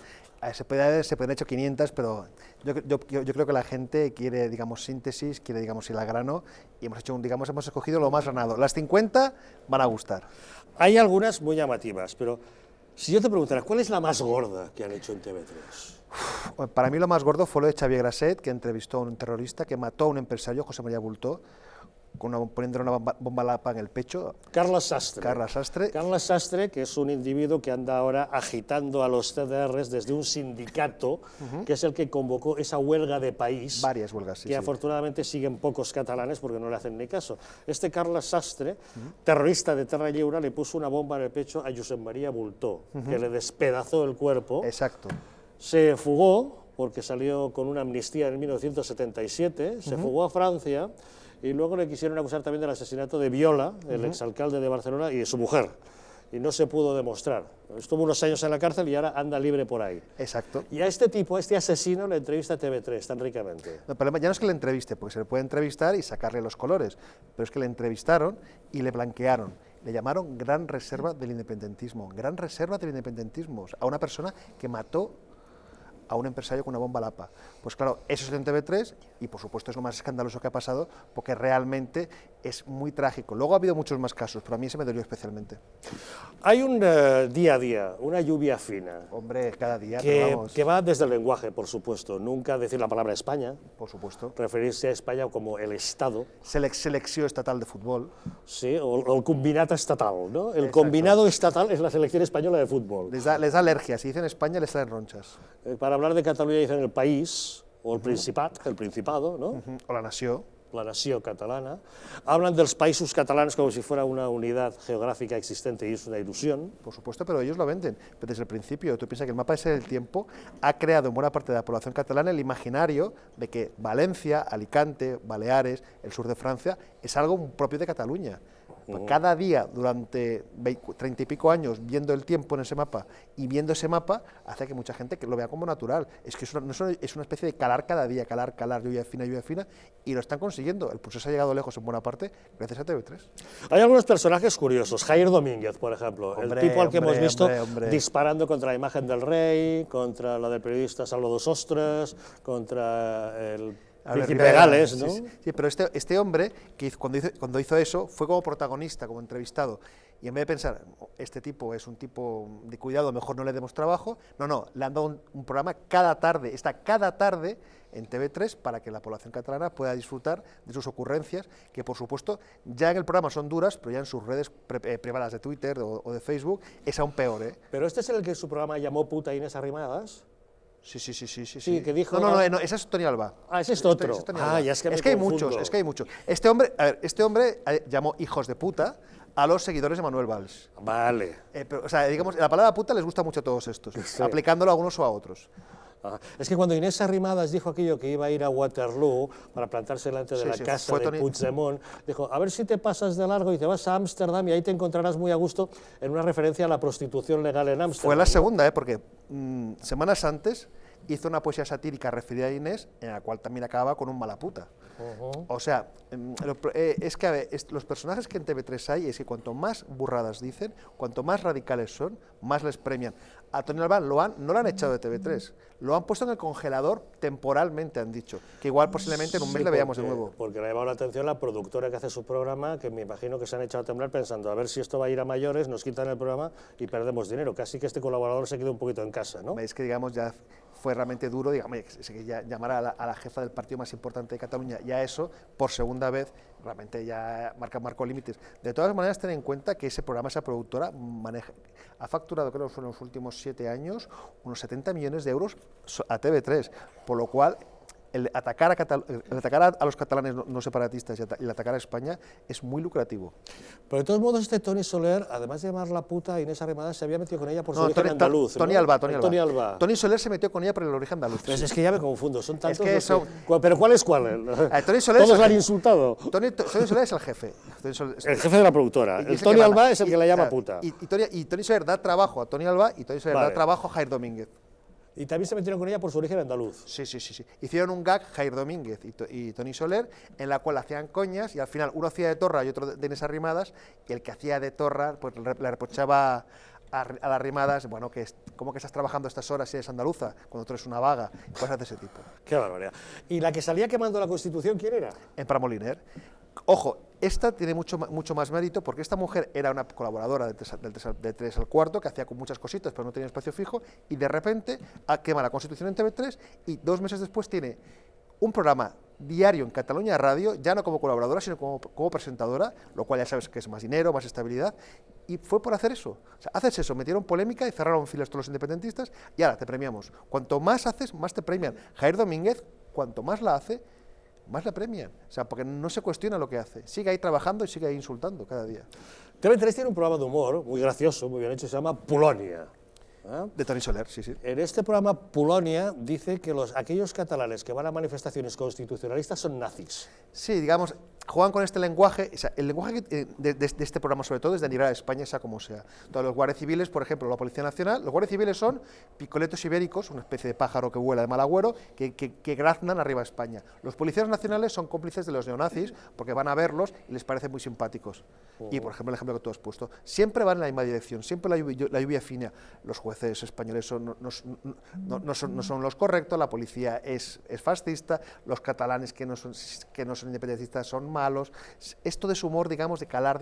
Se pueden haber hecho 500, pero yo creo que la gente quiere, digamos, síntesis, quiere, digamos, ir al grano, y hemos escogido lo más granado. Las 50 van a gustar. Hay algunas muy llamativas, pero si yo te preguntara, ¿cuál es la más gorda que han hecho en TV3? Para mí lo más gordo fue lo de Xavier Grasset, que entrevistó a un terrorista que mató a un empresario, José María Bultó, poniéndole una bomba lapa en el pecho. Carles Sastre. Carles Sastre, que es un individuo que anda ahora agitando a los CDRs desde un sindicato, que es el que convocó esa huelga de país. Varias huelgas, sí. Que afortunadamente siguen pocos catalanes porque no le hacen ni caso. Este Carles Sastre, terrorista de Terra Lliure, le puso una bomba en el pecho a Josep María Bultó, que le despedazó el cuerpo. Exacto. Se fugó, porque salió con una amnistía en 1977, se fugó a Francia, y luego le quisieron acusar también del asesinato de Viola, el exalcalde de Barcelona, y de su mujer, y no se pudo demostrar. Estuvo unos años en la cárcel y ahora anda libre por ahí. Exacto. Y a este tipo, a este asesino, le entrevista a TV3 tan ricamente. El problema ya no es que le entreviste, porque se le puede entrevistar y sacarle los colores, pero es que le entrevistaron y le blanquearon. Le llamaron gran reserva del independentismo, a una persona que mató a un empresario con una bomba lapa. Pues claro, eso es en TV3 y por supuesto es lo más escandaloso que ha pasado porque realmente es muy trágico. Luego ha habido muchos más casos, pero a mí se me dolió especialmente. Hay un día a día, una lluvia fina. Hombre, cada día. Que va desde el lenguaje, por supuesto. Nunca decir la palabra España. Por supuesto. Referirse a España como el Estado. Selección estatal de fútbol. Sí, o el combinat estatal, ¿no? El combinado estatal es la selección española de fútbol. Les da alergia. Si dicen España, les salen ronchas. Para hablar de Cataluña dicen el país, o el Principat, el Principado, ¿no? O la nació. La nació catalana. Hablan dels països catalanes como si fuera una unidad geográfica existente y es una ilusión. Por supuesto, pero ellos lo venden. Pero desde el principio, tú piensas que el mapa ese del tiempo ha creado en buena parte de la población catalana el imaginario de que Valencia, Alicante, Baleares, el sur de Francia, es algo propio de Cataluña. Cada día, durante 30 y pico años, viendo el tiempo en ese mapa y viendo ese mapa, hace que mucha gente lo vea como natural. Es que es una especie de calar cada día, calar, lluvia fina, y lo están consiguiendo. El proceso ha llegado lejos en buena parte gracias a TV3. Hay algunos personajes curiosos. Jair Domínguez, por ejemplo, el tipo al que hemos visto disparando contra la imagen del rey, contra la del periodista Salvo dos Ostres, contra el Príncipe de Gales, ¿no? Sí, pero este hombre, que cuando hizo eso, fue como protagonista, como entrevistado. Y en vez de pensar, este tipo es un tipo de cuidado, mejor no le demos trabajo, no, le han dado un programa cada tarde, está cada tarde en TV3 para que la población catalana pueda disfrutar de sus ocurrencias, que por supuesto ya en el programa son duras, pero ya en sus redes privadas de Twitter o de Facebook es aún peor, ¿eh? Pero este es el que su programa llamó puta Inés Arrimadas. Sí, que dijo... No, ese es Tony Alba. Ah, ese es otro. Ya es que hay muchos, Este hombre llamó hijos de puta a los seguidores de Manuel Valls. Vale. Pero, o sea, digamos, la palabra puta les gusta mucho a todos estos, aplicándolo a unos o a otros. Es que cuando Inés Arrimadas dijo aquello que iba a ir a Waterloo para plantarse delante de la casa de Puigdemont, dijo, a ver si te pasas de largo y te vas a Ámsterdam y ahí te encontrarás muy a gusto, en una referencia a la prostitución legal en Ámsterdam. Fue la segunda, porque semanas antes hizo una poesía satírica referida a Inés, en la cual también acababa con un mala puta. O sea, es que a ver, los personajes que en TV3 hay es que cuanto más burradas dicen, cuanto más radicales son, más les premian. A Tony Alba no lo han echado de TV3, lo han puesto en el congelador temporalmente, han dicho, que igual posiblemente en un mes le veamos de nuevo. Porque le ha llamado la atención la productora que hace su programa, que me imagino que se han echado a temblar pensando, a ver si esto va a ir a mayores, nos quitan el programa y perdemos dinero. Casi que este colaborador se queda un poquito en casa, ¿no? Es que, digamos, ya fue realmente duro, digamos, que ya llamar a la jefa del partido más importante de Cataluña, ya eso, por segunda vez, realmente ya marcó límites. De todas maneras, ten en cuenta que ese programa, esa productora, ha facturado, creo que en los últimos 7 años, unos 70 millones de euros a TV3, por lo cual el atacar a los catalanes no separatistas y el atacar a España es muy lucrativo. Pero de todos modos, este Toni Soler, además de llamarla puta a Inés Arrimadas, se había metido con ella por su origen andaluz. Toni Alba. Toni Soler se metió con ella por el origen andaluz. Pues es que ya me confundo, son tantos. ¿Pero cuál es cuál? Todos la han insultado. Toni Soler es el jefe. El jefe de la productora. El Toni Alba es el que la llama puta. Y Toni Soler da trabajo a Toni Alba y Toni Soler da trabajo a Jair Domínguez. Y también se metieron con ella por su origen andaluz. Sí. Hicieron un gag, Jair Domínguez y Toni Soler, en la cual hacían coñas y al final uno hacía de Torra y otro de Inés Arrimadas, y el que hacía de Torra pues le reprochaba a las Arrimadas, bueno, ¿cómo que estás trabajando a estas horas si eres andaluza, cuando tú eres una vaga? Cosas de ese tipo. Qué barbaridad. ¿Y la que salía quemando la Constitución, quién era? Empar Moliner. Ojo, esta tiene mucho más mérito porque esta mujer era una colaboradora de 3 al cuarto que hacía con muchas cositas pero no tenía espacio fijo y de repente quema la Constitución en TV3 y 2 meses después tiene un programa diario en Cataluña Radio, ya no como colaboradora sino como presentadora, lo cual ya sabes que es más dinero, más estabilidad, y fue por hacer eso. O sea, haces eso, metieron polémica y cerraron filas todos los independentistas y ahora te premiamos. Cuanto más haces, más te premian. Jair Domínguez, cuanto más la hace, más la premian, o sea, porque no se cuestiona lo que hace, sigue ahí trabajando y sigue ahí insultando cada día. TV3 tiene un programa de humor muy gracioso, muy bien hecho, se llama Polonia. De Toni Soler, sí. En este programa Polonia dice que aquellos catalanes que van a manifestaciones constitucionalistas son nazis. Sí, digamos, juegan con este lenguaje, o sea, el lenguaje de este programa sobre todo es de denigrar a España, sea como sea. Todos los guardias civiles, por ejemplo, la Policía Nacional, los guardias civiles son picoletos ibéricos, una especie de pájaro que vuela de mal agüero, que graznan arriba a España. Los policías nacionales son cómplices de los neonazis porque van a verlos y les parecen muy simpáticos. Y, por ejemplo, el ejemplo que tú has puesto, siempre van en la misma dirección, siempre la lluvia fina. Los jueces españoles no son los correctos, la policía es fascista, los catalanes que no son independentistas son malos. Esto de su humor, digamos, de calar,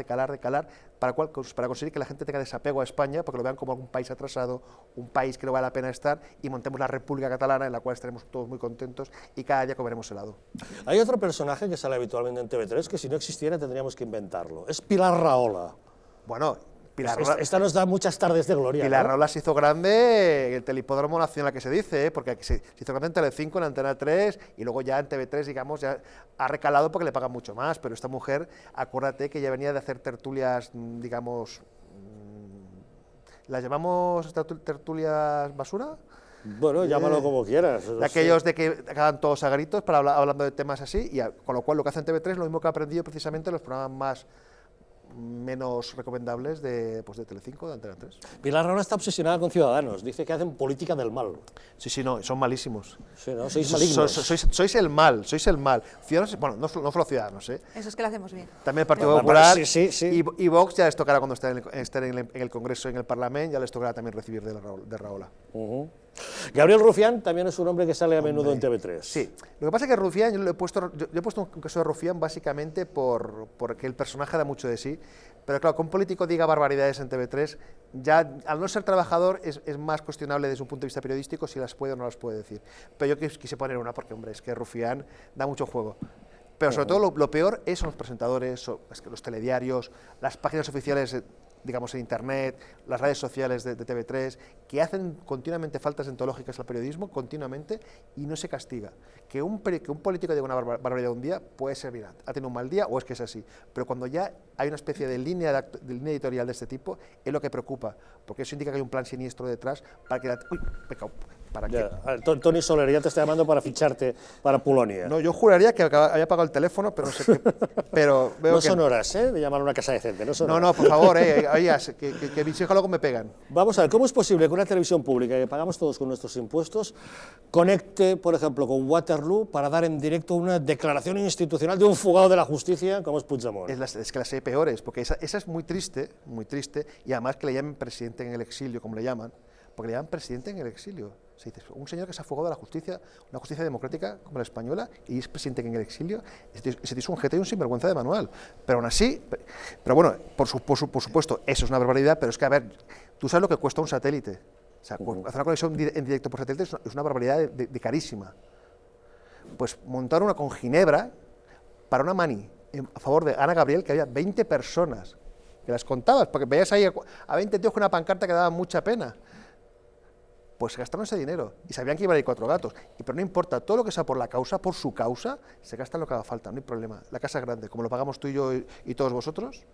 para conseguir que la gente tenga desapego a España, porque lo vean como un país atrasado, un país que no vale la pena estar, y montemos la República Catalana, en la cual estaremos todos muy contentos y cada día comeremos helado. Hay otro personaje que sale habitualmente en TV3, que si no existiera tendríamos que inventarlo. Es Pilar Rahola. Bueno, esta nos da muchas tardes de gloria. Pilar Rahola se hizo grande en el Telehipódromo Nacional que se dice, porque se hizo grande en Telecinco, en Antena 3 y luego ya en TV3, digamos, ya ha recalado porque le pagan mucho más, pero esta mujer, acuérdate que ya venía de hacer tertulias, digamos, ¿las llamamos tertulias basura? Bueno, llámalo como quieras. De aquellos de que acaban todos a gritos hablando de temas así, y con lo cual lo que hace en TV3 es lo mismo que ha aprendido precisamente los programas menos recomendables de Telecinco, de Antena 3. Pilar Rahola está obsesionada con Ciudadanos, dice que hacen política del mal. Sí, no, son malísimos. Sí, ¿no? Sois malignos. Sois el mal. Ciudadanos, bueno, no solo Ciudadanos, ¿eh? Eso es que lo hacemos bien. También el Partido Popular sí. Y Vox ya les tocará cuando estén en el Congreso, en el Parlamento, ya les tocará también recibir de Rahola. Gabriel Rufián también es un hombre que sale a menudo en TV3. Sí, lo que pasa es que Rufián, yo he puesto un caso de Rufián básicamente porque el personaje da mucho de sí, pero claro, que un político diga barbaridades en TV3, ya al no ser trabajador es más cuestionable desde un punto de vista periodístico si las puede o no las puede decir. Pero yo quise poner una porque, hombre, es que Rufián da mucho juego. Pero sobre todo lo peor son los presentadores, los telediarios, las páginas oficiales digamos, en Internet, las redes sociales de TV3, que hacen continuamente faltas deontológicas al periodismo, continuamente, y no se castiga. Que un político diga una barbaridad un día puede ser, mira, ha tenido un mal día o es que es así, pero cuando ya hay una especie de línea editorial de este tipo, es lo que preocupa, porque eso indica que hay un plan siniestro detrás para que Toni Soler, ya te está llamando para ficharte para Polonia. No, yo juraría que había pagado el teléfono, pero no sé qué. Pero veo no son horas, de llamar a una casa decente. No, por favor, oigas, que mis hijos luego me pegan. Vamos a ver, ¿cómo es posible que una televisión pública que pagamos todos con nuestros impuestos conecte, por ejemplo, con Waterloo para dar en directo una declaración institucional de un fugado de la justicia como es Puigdemont? Es que las hay peores, porque esa es muy triste, y además que le llamen presidente en el exilio, como le llaman, porque le llaman presidente en el exilio. Se dice, un señor que se ha fugado de la justicia, una justicia democrática como la española, y es presidente en el exilio, ese tío es un jete y un sinvergüenza de manual. Pero aún así, pero bueno, por supuesto, eso es una barbaridad, pero es que, a ver, tú sabes lo que cuesta un satélite. O sea, hacer una conexión en directo por satélite es una barbaridad de carísima. Pues montar una con Ginebra para una mani a favor de Ana Gabriel, que había 20 personas, que las contabas, porque veías ahí a 20 tíos con una pancarta que daba mucha pena. Pues se gastaron ese dinero y sabían que iban a ir 4 gatos. Pero no importa, todo lo que sea por la causa, por su causa, se gasta en lo que haga falta, no hay problema. La casa es grande, como lo pagamos tú y yo y todos vosotros.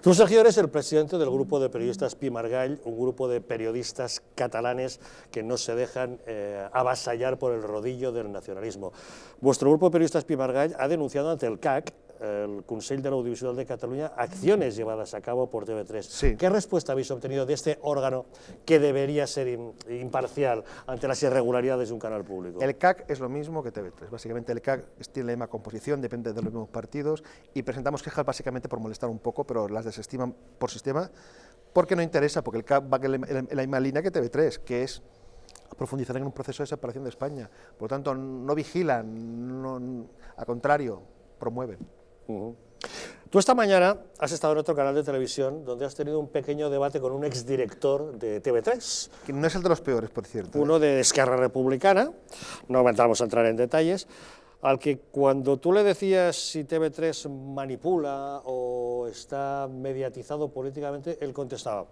Tú, Sergio, eres el presidente del grupo de periodistas Pi Margall, un grupo de periodistas catalanes que no se dejan avasallar por el rodillo del nacionalismo. Vuestro grupo de periodistas Pi Margall ha denunciado ante el CAC, el Consell de l'Audiovisual de Cataluña, acciones llevadas a cabo por TV3. Sí. ¿Qué respuesta habéis obtenido de este órgano que debería ser imparcial ante las irregularidades de un canal público? El CAC es lo mismo que TV3. Básicamente el CAC tiene la misma composición, depende de los mismos partidos, y presentamos quejas básicamente por molestar un poco, pero las desestiman por sistema, porque no interesa, porque el CAC va en la misma línea que TV3, que es profundizar en un proceso de separación de España. Por lo tanto, no vigilan, al contrario, promueven. Tú esta mañana has estado en otro canal de televisión donde has tenido un pequeño debate con un exdirector de TV3. Que no es el de los peores, por cierto. Uno de Esquerra Republicana, no vamos a entrar en detalles, al que cuando tú le decías si TV3 manipula o está mediatizado políticamente, él contestaba: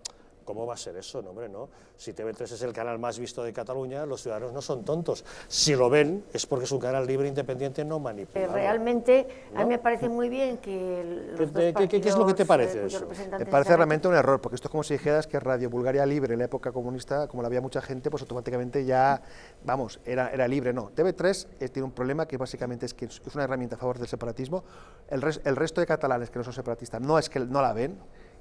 ¿cómo va a ser eso? No, hombre, no. Si TV3 es el canal más visto de Cataluña, los ciudadanos no son tontos. Si lo ven, es porque es un canal libre e independiente, no manipulado. Realmente, ¿no? a mí me parece muy bien que los dos partidos, ¿Qué es lo que te parece eso? Me parece realmente un error, porque esto es como si dijeras que Radio Bulgaria Libre en la época comunista, como la había mucha gente, pues automáticamente ya, vamos, era libre. No, TV3 tiene un problema que básicamente es que es una herramienta a favor del separatismo. El resto de catalanes que no son separatistas no es que no la ven.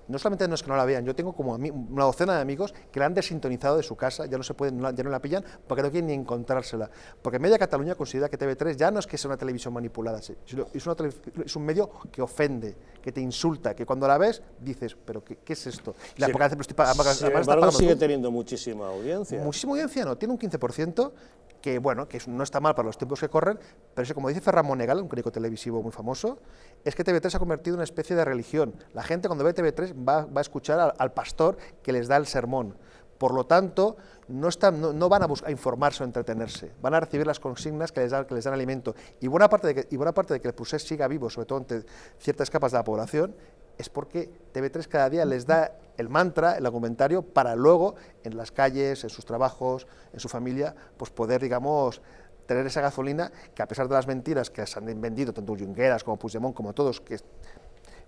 No solamente no es que no la vean, yo tengo como una docena de amigos que la han desintonizado de su casa, ya no la pillan porque no quieren ni encontrársela. Porque Media Cataluña considera que TV3 ya no es que sea una televisión manipulada, es un medio que ofende, que te insulta, que cuando la ves dices, ¿pero qué es esto? Y la sin embargo, sigue teniendo muchísima audiencia. Muchísima audiencia no, tiene un 15%, que bueno, que no está mal para los tiempos que corren, pero eso, como dice Ferran Monegal, un crítico televisivo muy famoso, es que TV3 se ha convertido en una especie de religión. La gente cuando ve TV3 va a escuchar al pastor que les da el sermón. Por lo tanto, no van a informarse o entretenerse, van a recibir las consignas que les dan alimento. Y buena parte de que el procés siga vivo, sobre todo entre ciertas capas de la población, es porque TV3 cada día les da el mantra, el argumentario, para luego, en las calles, en sus trabajos, en su familia, pues poder, digamos, tener esa gasolina que, a pesar de las mentiras que se han vendido tanto Junqueras como Puigdemont, como todos,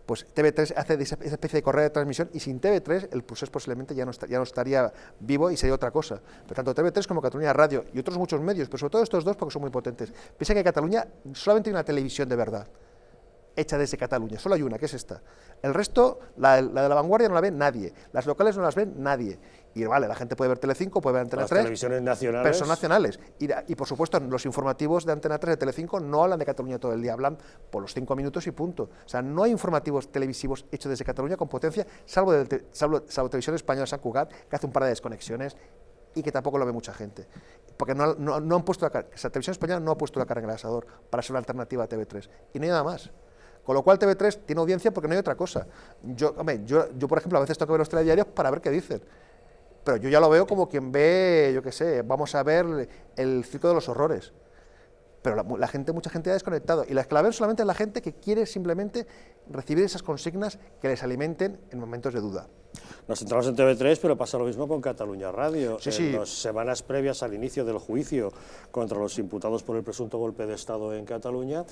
pues TV3 hace esa especie de correa de transmisión, y sin TV3 el proceso posiblemente ya no estaría vivo y sería otra cosa. Pero tanto TV3 como Cataluña Radio y otros muchos medios, pero sobre todo estos dos porque son muy potentes. Piensa que en Cataluña solamente hay una televisión de verdad, hecha desde Cataluña, solo hay una, que es esta. El resto, la de La Vanguardia no la ve nadie, las locales no las ve nadie. Y vale, la gente puede ver Telecinco, puede ver Antena 3. Las televisiones nacionales. Pero son nacionales. Y por supuesto, los informativos de Antena 3 de Telecinco no hablan de Cataluña todo el día, hablan por los 5 minutos y punto. O sea, no hay informativos televisivos hechos desde Cataluña con potencia, salvo Televisión Española San Cugat, que hace un par de desconexiones y que tampoco lo ve mucha gente. Porque no han puesto la cara, o sea, Televisión Española no ha puesto la cara en el asador para ser una alternativa a TV3. Y no hay nada más. Con lo cual TV3 tiene audiencia porque no hay otra cosa. Yo, por ejemplo, a veces tengo que ver los telediarios para ver qué dicen. Pero yo ya lo veo como quien ve, yo qué sé, vamos a ver el Circo de los Horrores. Pero mucha gente ha desconectado. Y la que la ven solamente es la gente que quiere simplemente recibir esas consignas que les alimenten en momentos de duda. Nos centramos en TV3, pero pasa lo mismo con Catalunya Radio. Sí, sí. En las semanas previas al inicio del juicio contra los imputados por el presunto golpe de Estado en Catalunya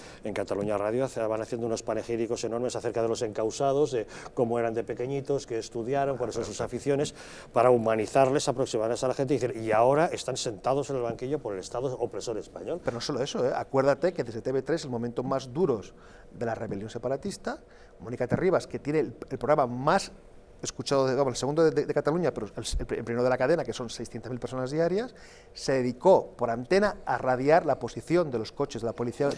Radio van haciendo unos panegíricos enormes acerca de los encausados, de cómo eran de pequeñitos, qué estudiaron, cuáles son sus aficiones, para humanizarles, aproximarles a la gente y decir, y ahora están sentados en el banquillo por el Estado opresor español. Pero no solo eso, acuérdate que desde TV3, el momento más duros de la rebelión separatista, Mónica Terribas, que tiene el programa más escuchado, el segundo de Cataluña, pero el primero de la cadena, que son 600.000 personas diarias, se dedicó por antena a radiar la posición de los coches de la policía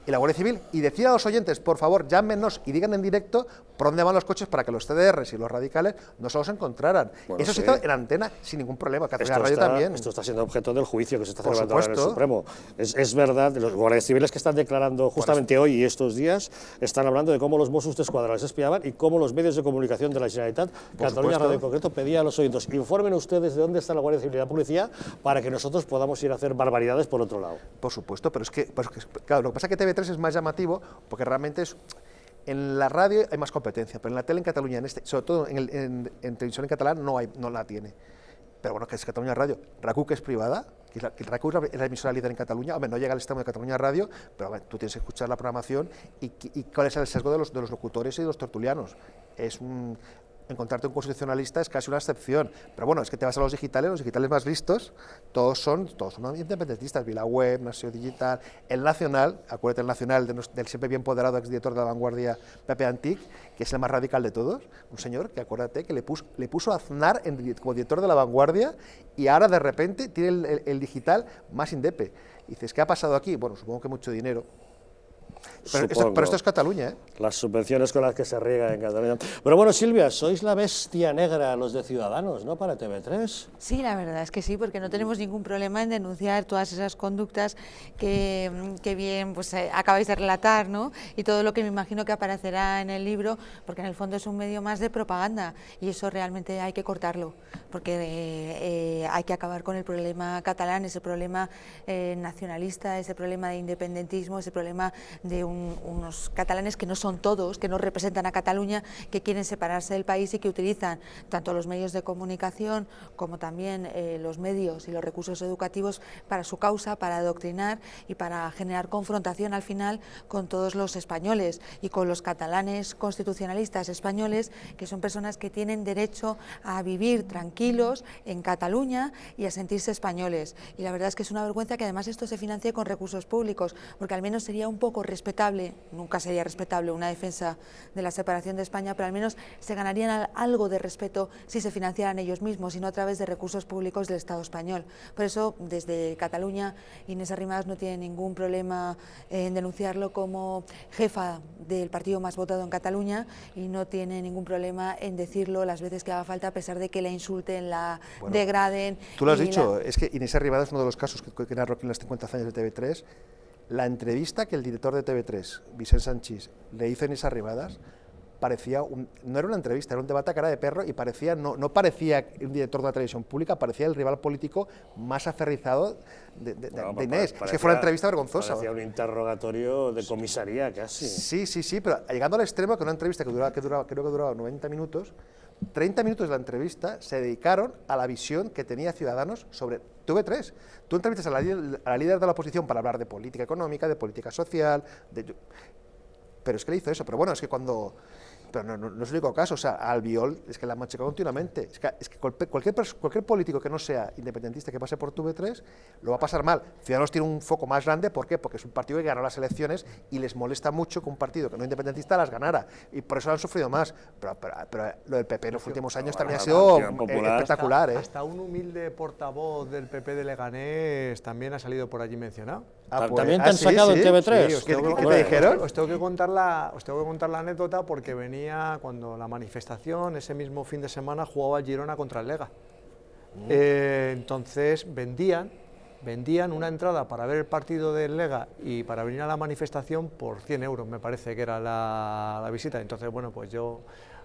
y la Guardia Civil y decir a los oyentes, por favor, llámenos y digan en directo por dónde van los coches para que los CDRs y los radicales no se los encontraran. Bueno, eso se hizo en antena sin ningún problema. Catalunya Radio también. Esto está siendo objeto del juicio que se está celebrando ahora en el Supremo. Es verdad, los guardias civiles que están declarando justamente hoy y estos días están hablando de cómo los Mossos d'Esquadra les espiaban y cómo los medios de comunicación de la Generalitat, Catalunya Radio en concreto, pedía a los oyentes, informen ustedes de dónde está la Guardia Civil y la Policía para que nosotros podamos ir a hacer barbaridades por otro lado. Por supuesto, pero es que, claro, lo que pasa es que TV3 es más llamativo porque realmente es... En la radio hay más competencia, pero en la tele en Cataluña, sobre todo en televisión en catalán, no la tiene. Pero bueno, que es Catalunya Radio. RAC1, que es privada, que RAC1 es la emisora líder en Cataluña, hombre, no llega al extremo de Catalunya Radio, pero hombre, tú tienes que escuchar la programación y cuál es el sesgo de los locutores y de los tertulianos. Encontrarte un constitucionalista es casi una excepción, pero bueno, es que te vas a los digitales más listos, todos son independentistas, VilaWeb, Nació Digital, el Nacional, acuérdate el Nacional del siempre bien poderado exdirector de La Vanguardia, Pepe Antic, que es el más radical de todos, un señor que acuérdate que le puso a Aznar como director de La Vanguardia y ahora de repente tiene el digital más indepe. Y dices, ¿qué ha pasado aquí? Bueno, supongo que mucho dinero. Pero esto es Cataluña, ¿eh? Las subvenciones con las que se riega en Cataluña. Pero bueno, Silvia, sois la bestia negra los de Ciudadanos, ¿no?, para TV3. Sí, la verdad es que sí, porque no tenemos ningún problema en denunciar todas esas conductas que bien pues, acabáis de relatar, ¿no? Y todo lo que me imagino que aparecerá en el libro, porque en el fondo es un medio más de propaganda y eso realmente hay que cortarlo, porque hay que acabar con el problema catalán, ese problema nacionalista, ese problema de independentismo, ese problema de unos catalanes que no son todos, que no representan a Cataluña, que quieren separarse del país y que utilizan tanto los medios de comunicación como también los medios y los recursos educativos para su causa, para adoctrinar y para generar confrontación al final con todos los españoles y con los catalanes constitucionalistas españoles, que son personas que tienen derecho a vivir tranquilos en Cataluña y a sentirse españoles. Y la verdad es que es una vergüenza que además esto se financie con recursos públicos, porque al menos sería un poco respetable, nunca sería respetable una defensa de la separación de España, pero al menos se ganarían algo de respeto si se financiaran ellos mismos y no a través de recursos públicos del Estado español. Por eso, desde Cataluña, Inés Arrimadas no tiene ningún problema en denunciarlo como jefa del partido más votado en Cataluña y no tiene ningún problema en decirlo las veces que haga falta, a pesar de que la insulten, la degraden. Tú lo has dicho, es que Inés Arrimadas es uno de los casos que narró aquí en las 50 años de TV3. La entrevista que el director de TV3, Vicent Sanchis, le hizo a Inés Arrimadas parecía, no era una entrevista, era un debate a cara de perro y parecía, no parecía un director de una televisión pública, parecía el rival político más aferrizado de Inés. Es que fue una entrevista vergonzosa. Parecía un interrogatorio de comisaría casi. Sí, pero llegando al extremo que una entrevista que creo que duraba 90 minutos, 30 minutos de la entrevista se dedicaron a la visión que tenía Ciudadanos sobre TV3. Tú entrevistas a la líder de la oposición para hablar de política económica, de política social, pero es que le hizo eso. Pero bueno, es que cuando... Pero no es el único caso, o sea, a Albiol es que la machaca continuamente. Es que cualquier político que no sea independentista que pase por TV3 lo va a pasar mal. Ciudadanos tiene un foco más grande, ¿por qué? Porque es un partido que ganó las elecciones y les molesta mucho que un partido que no independentista las ganara, y por eso lo han sufrido más. Pero lo del PP en los últimos años también ha sido espectacular. Hasta un humilde portavoz del PP de Leganés también ha salido por allí mencionado. ¿También te han sacado en TV3? Sí, ¿qué te dijeron? Os tengo que contar la anécdota porque venía cuando la manifestación, ese mismo fin de semana, jugaba el Girona contra el Lega. Entonces vendían una entrada para ver el partido del Lega y para venir a la manifestación por 100 euros, me parece que era la visita. Entonces, bueno, pues yo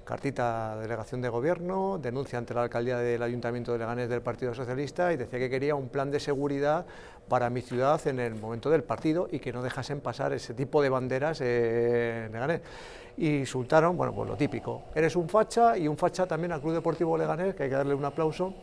cartita de delegación de gobierno, denuncia ante la alcaldía del Ayuntamiento de Leganés del Partido Socialista y decía que quería un plan de seguridad para mi ciudad en el momento del partido y que no dejasen pasar ese tipo de banderas en Leganés. Y insultaron, bueno, pues lo típico, eres un facha, y un facha también al Club Deportivo Leganés, que hay que darle un aplauso,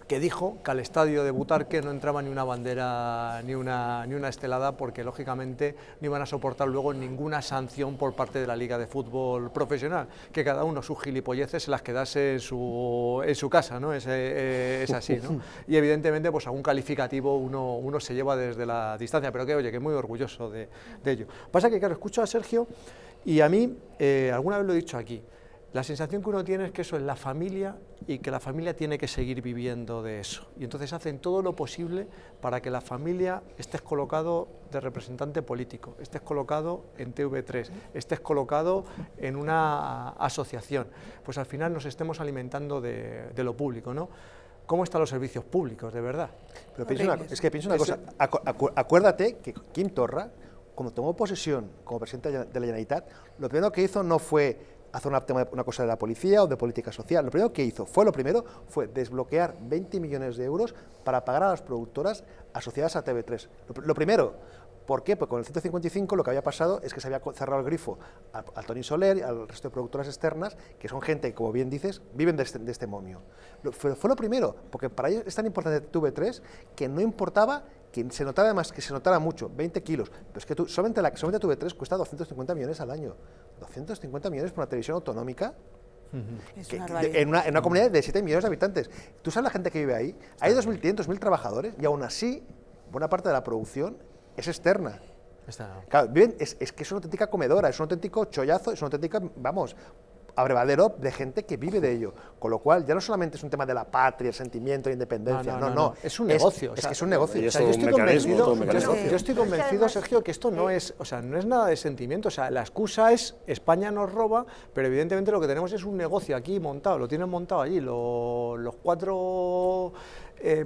que dijo que al estadio de Butarque no entraba ni una bandera ni una estelada, porque lógicamente no iban a soportar luego ninguna sanción por parte de la Liga de Fútbol Profesional, que cada uno sus gilipolleces se las quedase en su casa, ¿no? Es así, ¿no? Y evidentemente pues algún calificativo uno se lleva desde la distancia, pero que oye, que muy orgulloso de ello. Pasa que claro, escucho a Sergio y a mí, alguna vez lo he dicho aquí, la sensación que uno tiene es que eso es la familia y que la familia tiene que seguir viviendo de eso. Y entonces hacen todo lo posible para que la familia estés colocado de representante político, estés colocado en TV3, estés colocado en una asociación. Pues al final nos estemos alimentando de lo público, ¿no? ¿Cómo están los servicios públicos, de verdad? Pero piensa una cosa, acuérdate que Quim Torra, cuando tomó posesión como presidente de la Generalitat, lo primero que hizo no fue hacer una cosa de la policía o de política social. Lo primero que hizo fue desbloquear 20 millones de euros para pagar a las productoras asociadas a TV3. Lo primero, ¿por qué? Porque con el 155 lo que había pasado es que se había cerrado el grifo a Toni Soler y al resto de productoras externas, que son gente, como bien dices, viven de este momio. Fue lo primero, porque para ellos es tan importante TV3 que no importaba que se notara, además, que se notara mucho, 20 kilos, pero es que solamente TV3 cuesta 250 millones al año. 250 millones por una televisión autonómica en una comunidad de 7 millones de habitantes. ¿Tú sabes la gente que vive ahí? Hay 2.500, 2.000 trabajadores y aún así buena parte de la producción es externa. Claro, es que es una auténtica comedora, es un auténtico chollazo, es una auténtica, vamos, abrevadero de gente que vive de ello, con lo cual ya no solamente es un tema de la patria, el sentimiento, la independencia, no, es un negocio. Es que es un negocio. Yo estoy convencido, Sergio, que esto no es, no es nada de sentimiento, la excusa es España nos roba, pero evidentemente lo que tenemos es un negocio aquí montado, lo tienen montado allí, los cuatro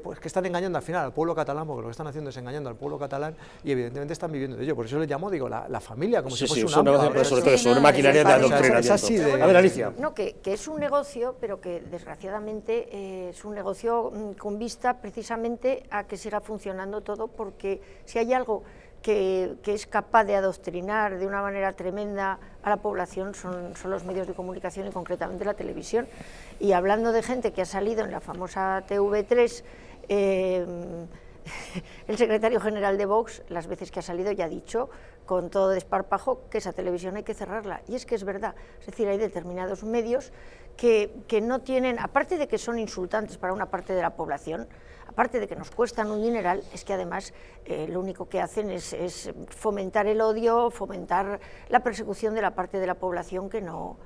pues que están engañando al final al pueblo catalán, porque lo que están haciendo es engañando al pueblo catalán y evidentemente están viviendo de ello. Por eso le llamo, digo, la familia, como si fuese un negocio, pero sobre todo es una maquinaria de adoctrinamiento. A ver, Alicia. No, que es un negocio, pero que desgraciadamente es un negocio con vista precisamente a que siga funcionando todo, porque si hay algo que es capaz de adoctrinar de una manera tremenda a la población son los medios de comunicación y concretamente la televisión. Y hablando de gente que ha salido en la famosa TV3, el secretario general de Vox, las veces que ha salido, ya ha dicho con todo desparpajo que esa televisión hay que cerrarla. Y es que es verdad, es decir, hay determinados medios que no tienen, aparte de que son insultantes para una parte de la población, aparte de que nos cuestan un dineral, es que además lo único que hacen es fomentar el odio, fomentar la persecución de la parte de la población que no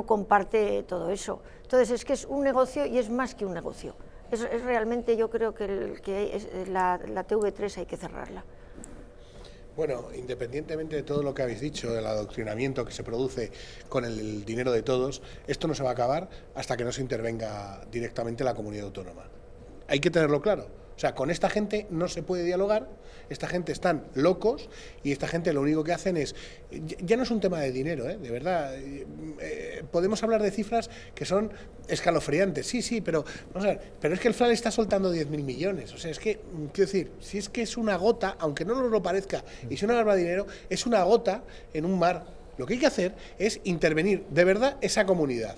comparte todo eso. Entonces es que es un negocio y es más que un negocio. Es realmente, yo creo que la TV3 hay que cerrarla. Bueno, independientemente de todo lo que habéis dicho, del adoctrinamiento que se produce con el dinero de todos, esto no se va a acabar hasta que no se intervenga directamente la comunidad autónoma. Hay que tenerlo claro. O sea, con esta gente no se puede dialogar, esta gente están locos y esta gente lo único que hacen es... Ya no es un tema de dinero, de verdad. Podemos hablar de cifras que son escalofriantes, sí, pero vamos a ver, pero es que el FLA está soltando 10.000 millones. O sea, es que, quiero decir, si es que es una gota, aunque no nos lo parezca, y si no habla de dinero, es una gota en un mar. Lo que hay que hacer es intervenir de verdad esa comunidad.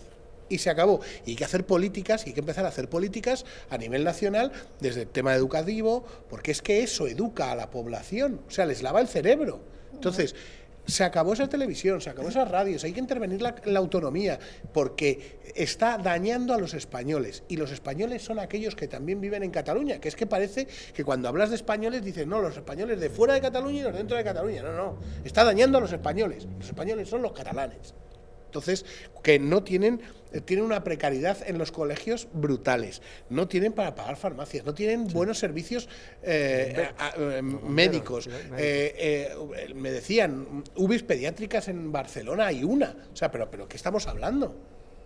Y se acabó. Y hay que hacer políticas, y hay que empezar a hacer políticas a nivel nacional desde el tema educativo, porque es que eso educa a la población, o sea, les lava el cerebro. Entonces, se acabó esa televisión, se acabó esas radios, hay que intervenir la autonomía, porque está dañando a los españoles, y los españoles son aquellos que también viven en Cataluña, que es que parece que cuando hablas de españoles dices, no, los españoles de fuera de Cataluña y los dentro de Cataluña, no, está dañando a los españoles son los catalanes. Entonces, que no tienen una precariedad en los colegios brutales, no tienen para pagar farmacias, no tienen buenos servicios médicos. Me decían, UBIs pediátricas en Barcelona hay una. O sea, pero ¿qué estamos hablando?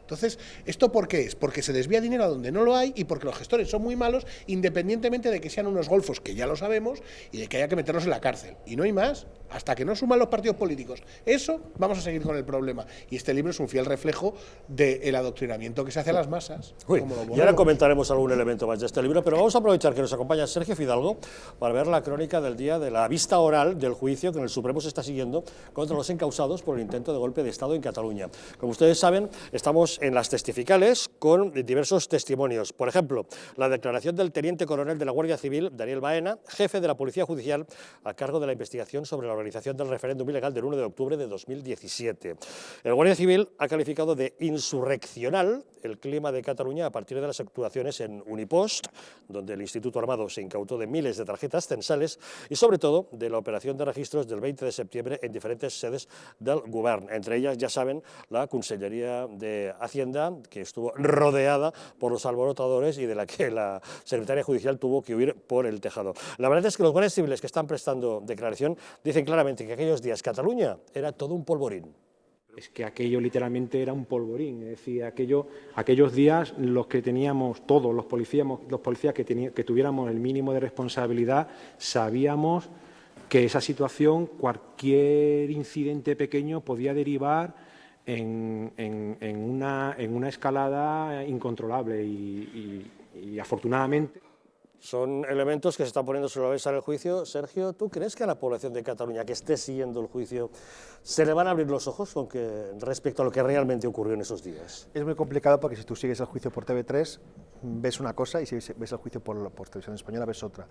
Entonces, ¿esto por qué es? Porque se desvía dinero a donde no lo hay y porque los gestores son muy malos, independientemente de que sean unos golfos, que ya lo sabemos, y de que haya que meterlos en la cárcel. Y no hay más, hasta que no suman los partidos políticos. Eso, vamos a seguir con el problema. Y este libro es un fiel reflejo del adoctrinamiento que se hace a las masas. Y ahora comentaremos algún elemento más de este libro, pero vamos a aprovechar que nos acompaña Sergio Fidalgo para ver la crónica del día de la vista oral del juicio que en el Supremo se está siguiendo contra los encausados por el intento de golpe de Estado en Cataluña. Como ustedes saben, estamos en las testificales con diversos testimonios. Por ejemplo, la declaración del teniente coronel de la Guardia Civil, Daniel Baena, jefe de la Policía Judicial, a cargo de la investigación sobre la organización del referéndum ilegal del 1 de octubre de 2017. El Guardia Civil ha calificado de insurreccional el clima de Cataluña a partir de las actuaciones en Unipost, donde el Instituto Armado se incautó de miles de tarjetas censales, y sobre todo de la operación de registros del 20 de septiembre en diferentes sedes del Govern. Entre ellas, ya saben, la Consellería de Hacienda, que estuvo rodeada por los alborotadores y de la que la secretaria judicial tuvo que huir por el tejado. La verdad es que los guardias civiles que están prestando declaración dicen claramente que aquellos días Cataluña era todo un polvorín. Es que aquello literalmente era un polvorín, es decir, aquellos días los que teníamos todos, los policías que tuviéramos el mínimo de responsabilidad, sabíamos que esa situación, cualquier incidente pequeño podía derivar en una escalada incontrolable y afortunadamente. Son elementos que se están poniendo sobre la mesa en el juicio. Sergio, ¿tú crees que a la población de Cataluña que esté siguiendo el juicio se le van a abrir los ojos respecto a lo que realmente ocurrió en esos días? Es muy complicado porque si tú sigues el juicio por TV3 ves una cosa y si ves el juicio por Televisión Española ves otra.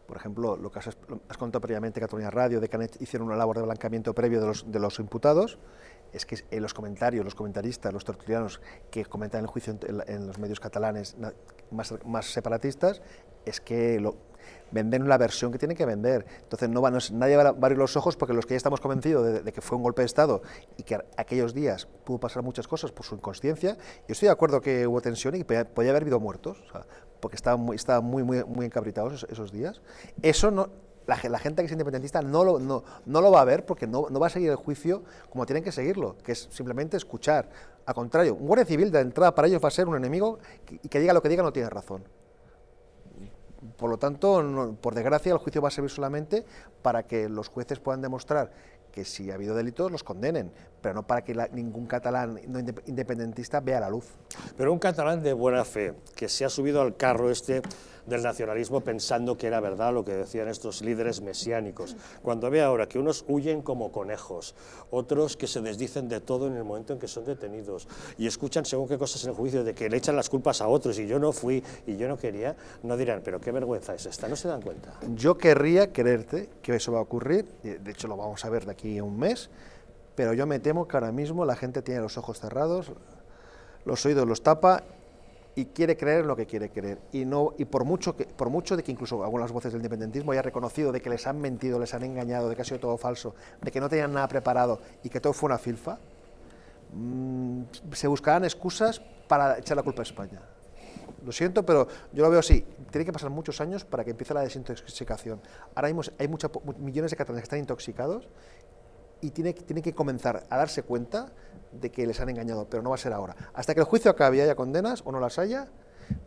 Por ejemplo, lo que has contado previamente Cataluña Radio, de que hicieron una labor de blanqueamiento previo de los imputados, es que los comentaristas, los tertulianos que comentan el juicio en los medios catalanes más separatistas, es que venden la versión que tienen que vender. Entonces nadie va a abrir los ojos porque los que ya estamos convencidos de que fue un golpe de Estado y que aquellos días pudo pasar muchas cosas por su inconsciencia, yo estoy de acuerdo que hubo tensión y que podía haber habido muertos, o sea, porque estaban muy encabritados esos días. Eso no... La gente que es independentista no lo va a ver porque no va a seguir el juicio como tienen que seguirlo, que es simplemente escuchar. Al contrario, un guardia civil de entrada para ellos va a ser un enemigo y que diga lo que diga no tiene razón. Por lo tanto, por desgracia, el juicio va a servir solamente para que los jueces puedan demostrar que si ha habido delitos los condenen, pero no para que ningún catalán independentista vea la luz. Pero un catalán de buena fe, que se ha subido al carro del nacionalismo pensando que era verdad lo que decían estos líderes mesiánicos, cuando ve ahora que unos huyen como conejos, otros que se desdicen de todo en el momento en que son detenidos y escuchan según qué cosas en el juicio de que le echan las culpas a otros y yo no fui y yo no quería, no dirán, pero qué vergüenza es esta, ¿no se dan cuenta? Yo querría creerte que eso va a ocurrir, de hecho lo vamos a ver de aquí a un mes, pero yo me temo que ahora mismo la gente tiene los ojos cerrados, los oídos los tapa y quiere creer en lo que quiere creer. Y por mucho de que incluso algunas voces del independentismo hayan reconocido de que les han mentido, les han engañado, de que ha sido todo falso, de que no tenían nada preparado y que todo fue una filfa, se buscarán excusas para echar la culpa a España. Lo siento, pero yo lo veo así. Tiene que pasar muchos años para que empiece la desintoxicación. Ahora mismo hay millones de catalanes que están intoxicados y tienen que comenzar a darse cuenta de que les han engañado, pero no va a ser ahora. Hasta que el juicio acabe y haya condenas o no las haya,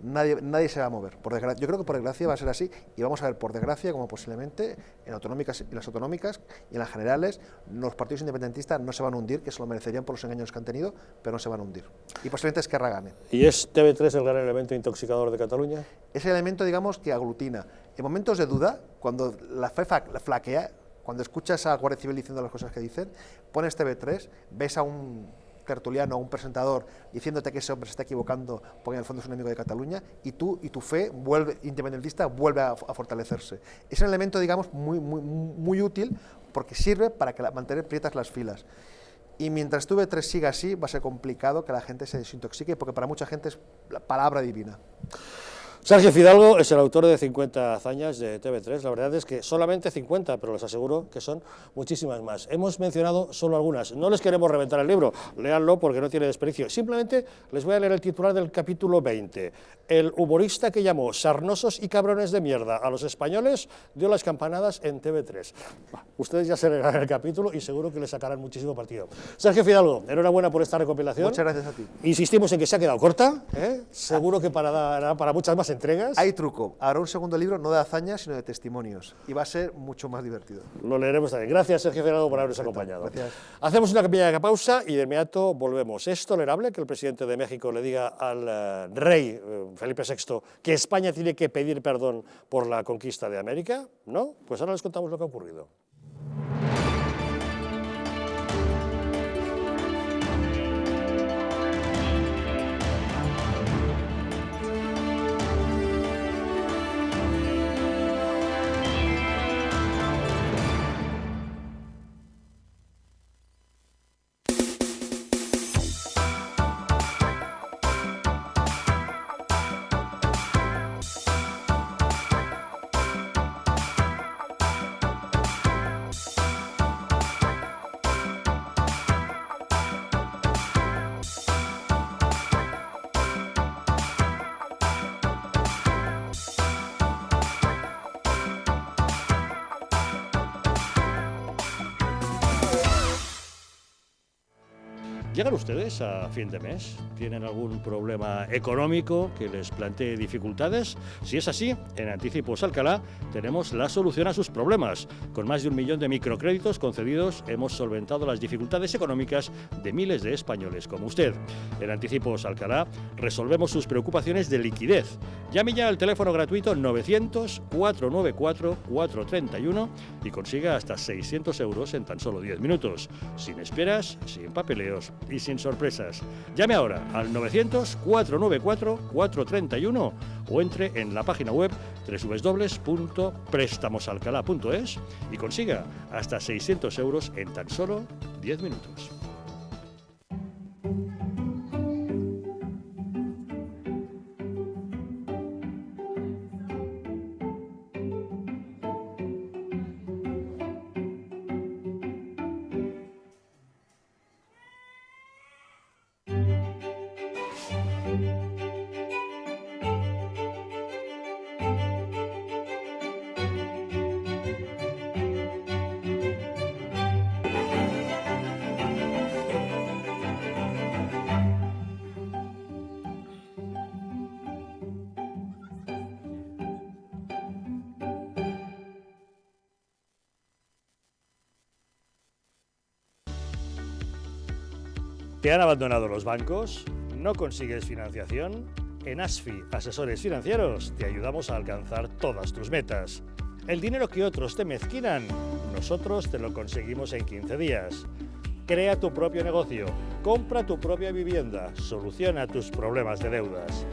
nadie se va a mover. Por desgracia, yo creo que por desgracia va a ser así y vamos a ver por desgracia como posiblemente en las autonómicas y en las generales los partidos independentistas no se van a hundir, que se lo merecerían por los engaños que han tenido, pero no se van a hundir. Y posiblemente Esquerra gane. ¿Y es TV3 el gran elemento intoxicador de Cataluña? Es el elemento, digamos, que aglutina. En momentos de duda, cuando la fe flaquea, cuando escuchas a Guardia Civil diciendo las cosas que dicen, pones TV3, ves a un tertuliano, a un presentador diciéndote que ese hombre se está equivocando porque en el fondo es un enemigo de Cataluña y tu fe independentista vuelve a fortalecerse. Es un elemento, digamos, muy útil porque sirve para mantener prietas las filas. Y mientras TV3 siga así, va a ser complicado que la gente se desintoxique porque para mucha gente es la palabra divina. Sergio Fidalgo es el autor de 50 hazañas de TV3. La verdad es que solamente 50, pero les aseguro que son muchísimas más. Hemos mencionado solo algunas. No les queremos reventar el libro, léanlo porque no tiene desperdicio. Simplemente les voy a leer el titular del capítulo 20. El humorista que llamó sarnosos y cabrones de mierda a los españoles dio las campanadas en TV3. Ustedes ya se leerán el capítulo y seguro que le sacarán muchísimo partido. Sergio Fidalgo, enhorabuena por esta recopilación. Muchas gracias a ti. Insistimos en que se ha quedado corta, ¿eh? Seguro que para muchas más entregas. Hay truco. Habrá un segundo libro no de hazañas, sino de testimonios. Y va a ser mucho más divertido. Lo leeremos también. Gracias, Sergio Fidalgo, por habernos acompañado. Gracias. Hacemos una pequeña pausa y de inmediato volvemos. ¿Es tolerable que el presidente de México le diga al rey Felipe VI que España tiene que pedir perdón por la conquista de América? ¿No? Pues ahora les contamos lo que ha ocurrido. ¿Llegan ustedes a fin de mes? ¿Tienen algún problema económico que les plantee dificultades? Si es así, en Anticipos Alcalá tenemos la solución a sus problemas. Con más de 1 millón de microcréditos concedidos hemos solventado las dificultades económicas de miles de españoles como usted. En Anticipos Alcalá resolvemos sus preocupaciones de liquidez. Llame ya al teléfono gratuito 900-494-431 y consiga hasta 600 euros en tan solo 10 minutos. Sin esperas, sin papeleos y sin sorpresas. Llame ahora al 900-494-431 o entre en la página web www.prestamosalcalá.es y consiga hasta 600 euros en tan solo 10 minutos. ¿Te han abandonado los bancos? ¿No consigues financiación? En ASFI, Asesores Financieros, te ayudamos a alcanzar todas tus metas. El dinero que otros te mezquinan, nosotros te lo conseguimos en 15 días. Crea tu propio negocio, compra tu propia vivienda, soluciona tus problemas de deudas.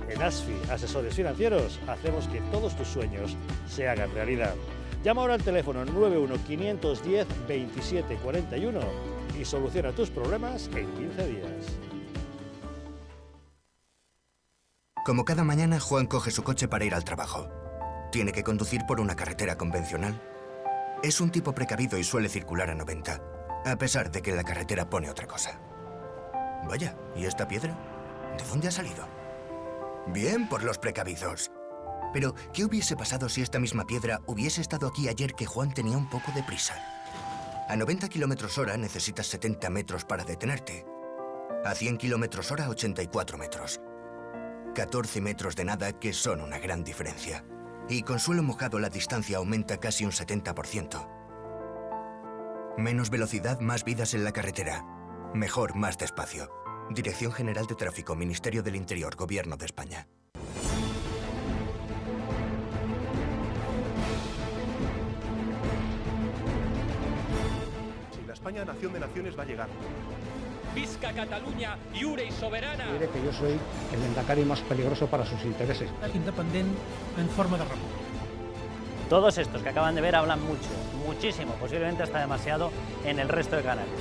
En ASFI, Asesores Financieros, hacemos que todos tus sueños se hagan realidad. Llama ahora al teléfono 91-510-2741 y soluciona tus problemas en 15 días. Como cada mañana, Juan coge su coche para ir al trabajo. Tiene que conducir por una carretera convencional. Es un tipo precavido y suele circular a 90, a pesar de que la carretera pone otra cosa. Vaya, ¿y esta piedra? ¿De dónde ha salido? Bien por los precavidos. Pero, ¿qué hubiese pasado si esta misma piedra hubiese estado aquí ayer que Juan tenía un poco de prisa? A 90 km/h necesitas 70 metros para detenerte. A 100 km/h, 84 metros. 14 metros de nada que son una gran diferencia. Y con suelo mojado la distancia aumenta casi un 70%. Menos velocidad, más vidas en la carretera. Mejor, más despacio. Dirección General de Tráfico, Ministerio del Interior, Gobierno de España. Si la España nación de naciones va a llegar. Visca Catalunya, lliure i soberana. Diré que yo soy el Endacari más peligroso para sus intereses. Independent en forma de república. Todos estos que acaban de ver hablan mucho, muchísimo, posiblemente hasta demasiado en el resto de canales.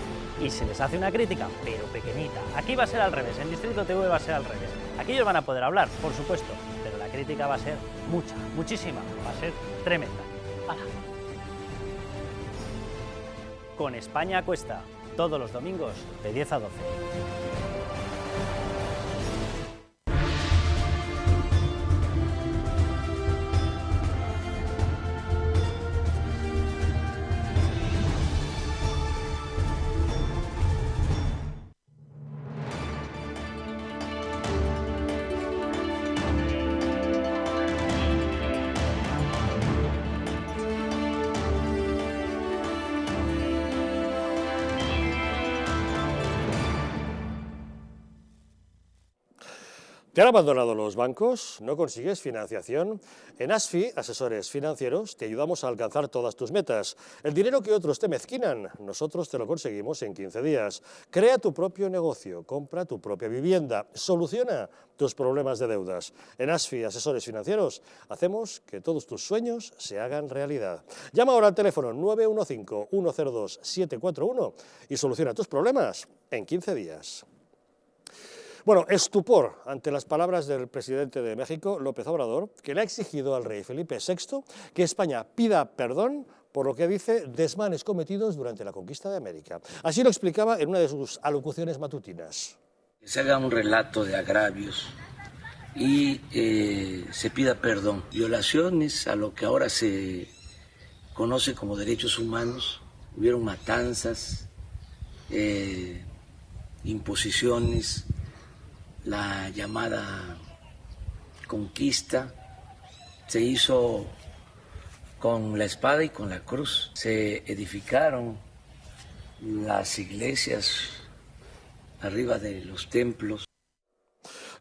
Y se les hace una crítica, pero pequeñita. Aquí va a ser al revés, en Distrito TV va a ser al revés. Aquí ellos van a poder hablar, por supuesto, pero la crítica va a ser mucha, muchísima, va a ser tremenda. ¡Hala! Con España a cuesta, todos los domingos de 10 a 12. ¿Te han abandonado los bancos? ¿No consigues financiación? En ASFI, Asesores Financieros, te ayudamos a alcanzar todas tus metas. El dinero que otros te mezquinan, nosotros te lo conseguimos en 15 días. Crea tu propio negocio, compra tu propia vivienda, soluciona tus problemas de deudas. En ASFI, Asesores Financieros, hacemos que todos tus sueños se hagan realidad. Llama ahora al teléfono 915-102-741 y soluciona tus problemas en 15 días. Bueno, estupor ante las palabras del presidente de México, López Obrador, que le ha exigido al rey Felipe VI que España pida perdón por lo que dice desmanes cometidos durante la conquista de América. Así lo explicaba en una de sus alocuciones matutinas. Que se haga un relato de agravios y se pida perdón. Violaciones a lo que ahora se conoce como derechos humanos, hubieron matanzas, imposiciones, la llamada conquista se hizo con la espada y con la cruz. Se edificaron las iglesias arriba de los templos.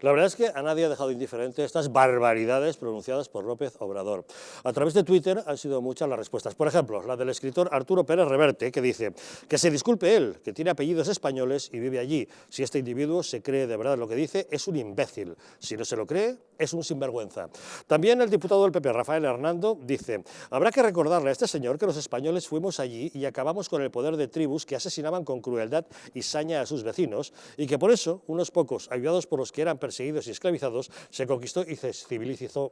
La verdad es que a nadie ha dejado indiferente estas barbaridades pronunciadas por López Obrador. A través de Twitter han sido muchas las respuestas. Por ejemplo, la del escritor Arturo Pérez Reverte, que dice que se disculpe él, que tiene apellidos españoles y vive allí. Si este individuo se cree de verdad lo que dice, es un imbécil. Si no se lo cree, es un sinvergüenza. También el diputado del PP, Rafael Hernando, dice: habrá que recordarle a este señor que los españoles fuimos allí y acabamos con el poder de tribus que asesinaban con crueldad y saña a sus vecinos, y que por eso unos pocos, ayudados por los que eran perseguidos y esclavizados, se conquistó y se civilizó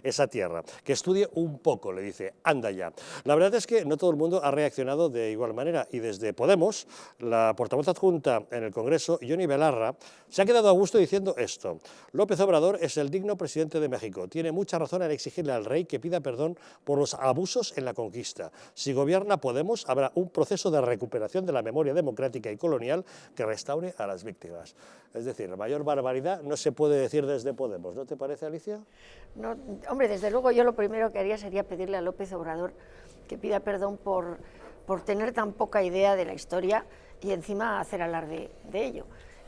esa tierra. Que estudie un poco, le dice, anda ya. La verdad es que no todo el mundo ha reaccionado de igual manera, y desde Podemos, la portavoz adjunta en el Congreso, Yoni Belarra, se ha quedado a gusto diciendo esto: López Obrador es el digno presidente de México. Tiene mucha razón en exigirle al rey que pida perdón por los abusos en la conquista. Si gobierna Podemos, habrá un proceso de recuperación de la memoria democrática y colonial que restaure a las víctimas. Es decir, la mayor barbaridad no se puede decir desde Podemos, ¿no te parece, Alicia? No, hombre, desde luego yo lo primero que haría sería pedirle a López Obrador que pida perdón por tener tan poca idea de la historia y encima hacer alarde de ello.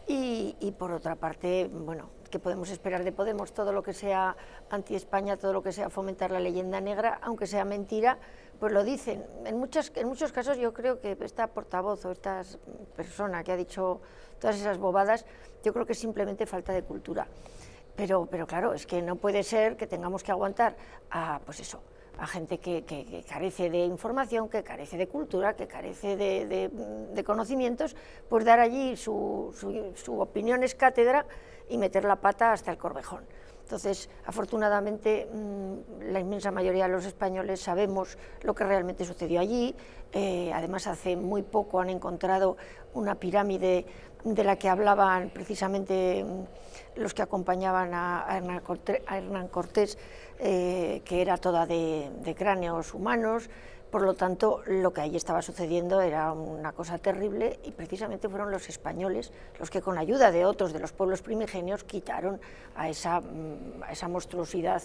Y por otra parte, bueno, ¿qué podemos esperar de Podemos? Todo lo que sea anti-España, todo lo que sea fomentar la leyenda negra, aunque sea mentira, pues lo dicen. En muchos casos yo creo que esta portavoz o esta persona que ha dicho todas esas bobadas, yo creo que es simplemente falta de cultura. Pero claro, es que no puede ser que tengamos que aguantar a, pues eso, a gente que carece de información, que carece de cultura, que carece de conocimientos, pues dar allí su opinión es cátedra y meter la pata hasta el Corvejón. Entonces, afortunadamente, la inmensa mayoría de los españoles sabemos lo que realmente sucedió allí. Además, hace muy poco han encontrado una pirámide de la que hablaban precisamente los que acompañaban a Hernán Cortés, que era toda de cráneos humanos. Por lo tanto, lo que allí estaba sucediendo era una cosa terrible, y precisamente fueron los españoles los que, con ayuda de otros de los pueblos primigenios, quitaron a esa monstruosidad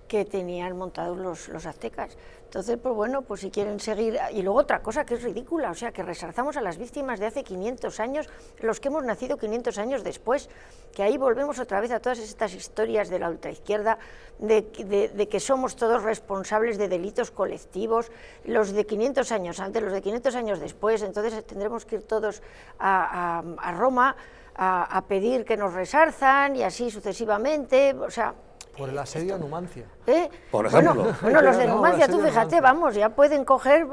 que tenían montados los aztecas. Entonces, pues bueno, pues si quieren seguir... Y luego otra cosa que es ridícula, o sea, que resalzamos a las víctimas de hace 500 años, los que hemos nacido 500 años después, que ahí volvemos otra vez a todas estas historias de la ultraizquierda, de que somos todos responsables de delitos colectivos, los de 500 años antes, los de 500 años después. Entonces tendremos que ir todos a Roma a pedir que nos resarzan y así sucesivamente. O sea, Por el asedio a Numancia. Por ejemplo. Bueno, los de Numancia, tú fíjate, vamos, ya pueden coger...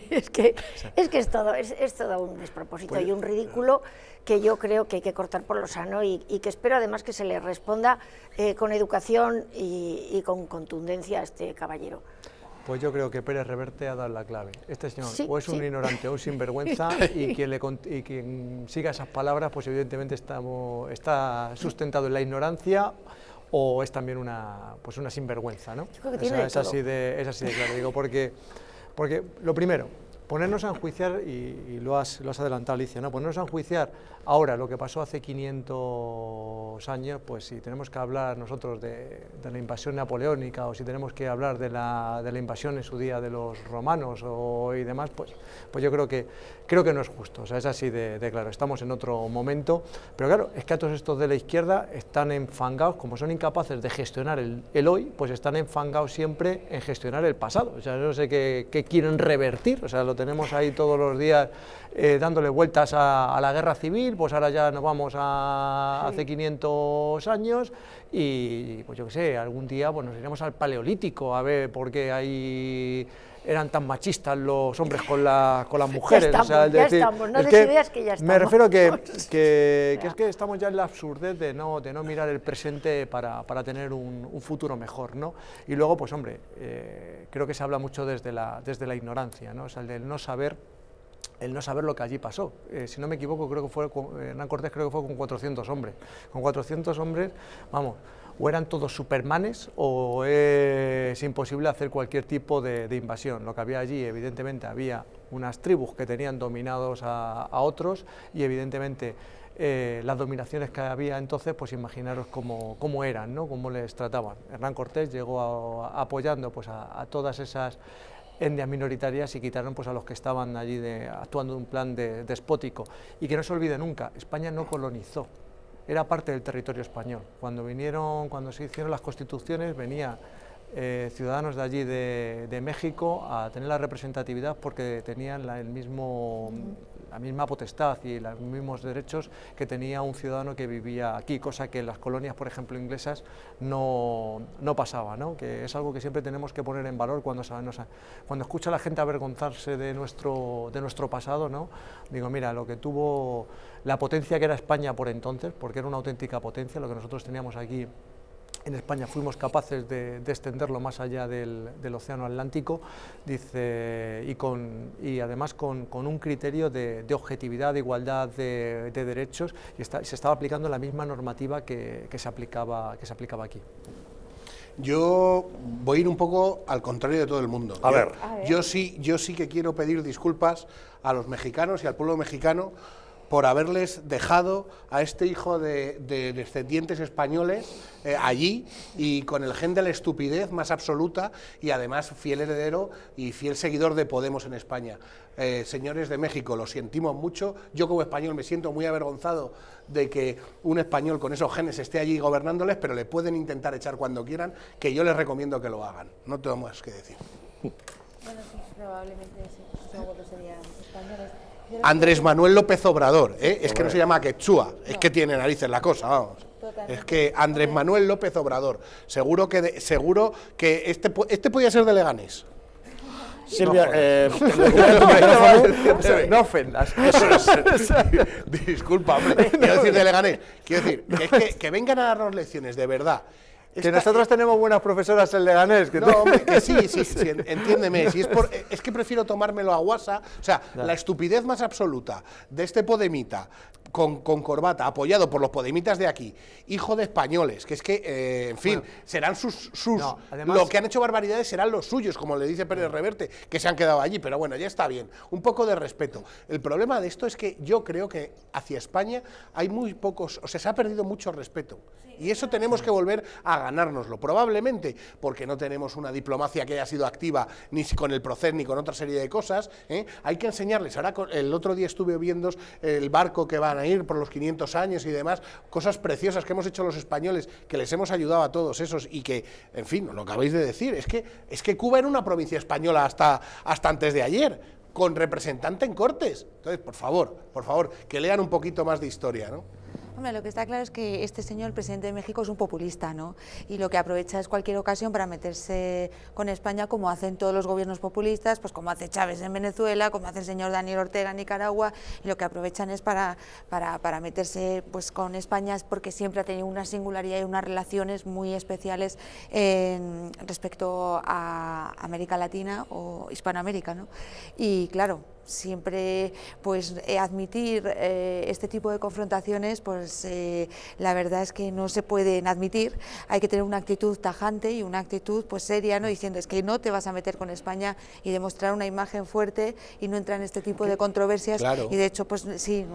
es que es todo un despropósito y un ridículo que yo creo que hay que cortar por lo sano y que espero además que se le responda con educación y con contundencia a este caballero. Pues yo creo que Pérez Reverte ha dado la clave. Este señor Sí, o es un sí. ignorante o un sinvergüenza y quien siga esas palabras, pues evidentemente está sustentado en la ignorancia o es también una sinvergüenza, ¿no? Yo creo que tiene Es así de claro, digo, porque lo primero, ponernos a enjuiciar, y lo has adelantado, Alicia, ¿no? Ponernos a enjuiciar ahora lo que pasó hace 500 años, pues si tenemos que hablar nosotros de la invasión napoleónica o si tenemos que hablar de la invasión en su día de los romanos y demás, pues yo creo que no es justo, o sea, es así de claro, estamos en otro momento, pero claro, es que a todos estos de la izquierda están enfangados, como son incapaces de gestionar el hoy, pues están enfangados siempre en gestionar el pasado, o sea, no sé qué quieren revertir, o sea, lo tenemos ahí todos los días dándole vueltas a la guerra civil, pues ahora ya nos vamos a hace 500 años y pues yo qué sé, algún día pues nos iremos al Paleolítico a ver por qué ahí eran tan machistas los hombres con las mujeres. Ya estamos, o sea, ya estamos, no des ideas que ya estamos. Me refiero que es que estamos ya en la absurdez de no mirar el presente para tener un futuro mejor, ¿no? Y luego, pues hombre, creo que se habla mucho desde la ignorancia, ¿no? O sea, el no saber lo que allí pasó. Si no me equivoco, creo que fue Hernán Cortés, creo que fue con 400 hombres. Con 400 hombres, vamos, o eran todos supermanes o es imposible hacer cualquier tipo de invasión. Lo que había allí, evidentemente, había unas tribus que tenían dominados a otros y evidentemente las dominaciones que había entonces, pues imaginaros cómo eran, ¿no? Cómo les trataban. Hernán Cortés llegó apoyando pues, a todas esas etnias minoritarias y quitaron pues, a los que estaban allí actuando en un plan despótico. Y que no se olvide nunca, España no colonizó, era parte del territorio español. Cuando se hicieron las constituciones, venían ciudadanos de allí de México a tener la representatividad porque tenían la misma potestad y los mismos derechos que tenía un ciudadano que vivía aquí, cosa que en las colonias, por ejemplo, inglesas no pasaba, ¿no? Que es algo que siempre tenemos que poner en valor cuando escucha a la gente avergonzarse de nuestro pasado, ¿no? Digo, mira, lo que tuvo la potencia que era España por entonces, porque era una auténtica potencia, lo que nosotros teníamos aquí en España fuimos capaces de extenderlo más allá del Océano Atlántico, dice, y además con un criterio de objetividad, de igualdad de derechos, y se estaba aplicando la misma normativa que se aplicaba aquí. Yo voy a ir un poco al contrario de todo el mundo. A ver. Yo sí que quiero pedir disculpas a los mexicanos y al pueblo mexicano por haberles dejado a este hijo de descendientes españoles allí y con el gen de la estupidez más absoluta y además fiel heredero y fiel seguidor de Podemos en España. Señores de México, lo sentimos mucho, yo como español me siento muy avergonzado de que un español con esos genes esté allí gobernándoles, pero le pueden intentar echar cuando quieran, que yo les recomiendo que lo hagan, no tengo más que decir. Bueno, sí, probablemente sí, seguro serían españoles. Andrés Manuel López Obrador, es que no se llama Quechua, es que tiene narices la cosa, vamos. Totalmente. Es que Andrés Manuel López Obrador, seguro que este podía ser de Leganés. Silvia, no ofendas. Disculpa, hombre, quiero decir de Leganés, quiero decir que vengan a darnos lecciones, de verdad. Que nosotros tenemos buenas profesoras en Leganés. No, hombre, que sí, entiéndeme, si es que prefiero tomármelo a guasa, o sea, la estupidez más absoluta de este podemita con corbata, apoyado por los podemitas de aquí, hijo de españoles, que es que, en fin, bueno, serán no, además, lo que han hecho barbaridades serán los suyos, como le dice Pérez Reverte, que se han quedado allí, pero bueno, ya está bien, un poco de respeto. El problema de esto es que yo creo que hacia España hay muy pocos, o sea, se ha perdido mucho respeto, y eso tenemos que volver a ganárnoslo, probablemente porque no tenemos una diplomacia que haya sido activa ni con el Procés ni con otra serie de cosas, hay que enseñarles. Ahora el otro día estuve viendo el barco que van a ir por los 500 años y demás, cosas preciosas que hemos hecho los españoles, que les hemos ayudado a todos esos y que, en fin, lo acabáis de decir, es que Cuba era una provincia española hasta antes de ayer, con representante en Cortes. Entonces, por favor, que lean un poquito más de historia, ¿no? Hombre, lo que está claro es que este señor, el presidente de México, es un populista, ¿no? Y lo que aprovecha es cualquier ocasión para meterse con España, como hacen todos los gobiernos populistas, pues como hace Chávez en Venezuela, como hace el señor Daniel Ortega en Nicaragua, y lo que aprovechan es para meterse pues con España, es porque siempre ha tenido una singularidad y unas relaciones muy especiales respecto a América Latina o Hispanoamérica, ¿no? Y claro, siempre pues admitir este tipo de confrontaciones, pues la verdad es que no se pueden admitir. Hay que tener una actitud tajante y una actitud pues seria, ¿no? Diciendo es que no te vas a meter con España, y demostrar una imagen fuerte y no entrar en este tipo de controversias. Claro. Y de hecho pues sí,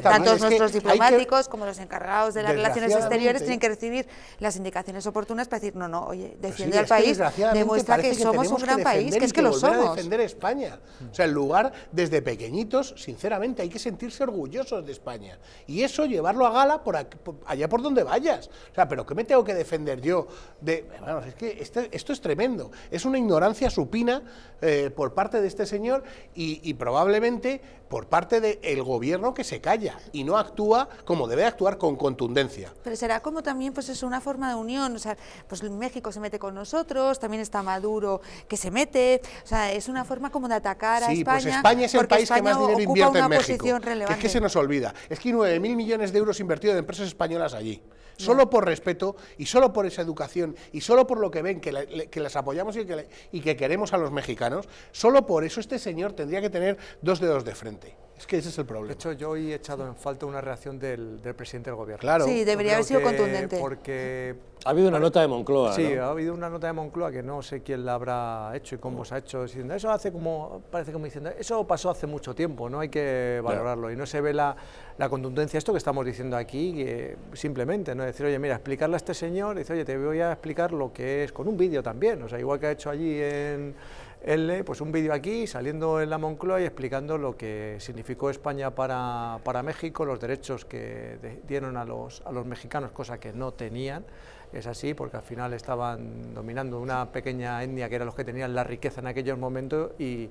tanto nuestros diplomáticos como los encargados de las relaciones exteriores tienen que recibir las indicaciones oportunas para decir no, oye, defiende al país, demuestra que somos un gran país, que es que lo somos. Defender España, o sea, en lugar, desde pequeñitos, sinceramente, hay que sentirse orgullosos de España, y eso llevarlo a gala allá por donde vayas. O sea, pero ¿qué me tengo que defender yo? Bueno, es que esto es tremendo, es una ignorancia supina por parte de este señor y probablemente por parte del gobierno, que se calla y no actúa como debe actuar, con contundencia. Pero será como también pues es una forma de unión, o sea, pues México se mete con nosotros, también está Maduro que se mete, o sea, es una forma como de atacar a España. Pues España es el país que más dinero invierte en México. Es que se nos olvida, es que hay 9.000 millones de euros invertidos en empresas españolas allí. Solo por respeto y solo por esa educación y solo por lo que ven que las apoyamos y que queremos a los mexicanos, solo por eso este señor tendría que tener 2 dedos de frente. Es que ese es el problema. De hecho, yo hoy he echado en falta una reacción del presidente del gobierno. Claro. Sí, debería haber sido contundente. Porque ha habido una nota de Moncloa, sí, ¿no? Ha habido una nota de Moncloa que no sé quién la habrá hecho y cómo se ha hecho, diciendo eso parece como diciendo, eso pasó hace mucho tiempo, no hay que valorarlo, y no se ve la contundencia, esto que estamos diciendo aquí, simplemente, ¿no? Decir, oye, mira, explicarle a este señor, dice, oye, te voy a explicar lo que es, con un vídeo también, o sea, igual que ha hecho allí en pues un vídeo aquí, saliendo en la Moncloa y explicando lo que significó España para México, los derechos que dieron a los mexicanos, cosa que no tenían. Es así, porque al final estaban dominando una pequeña etnia que eran los que tenían la riqueza en aquellos momentos y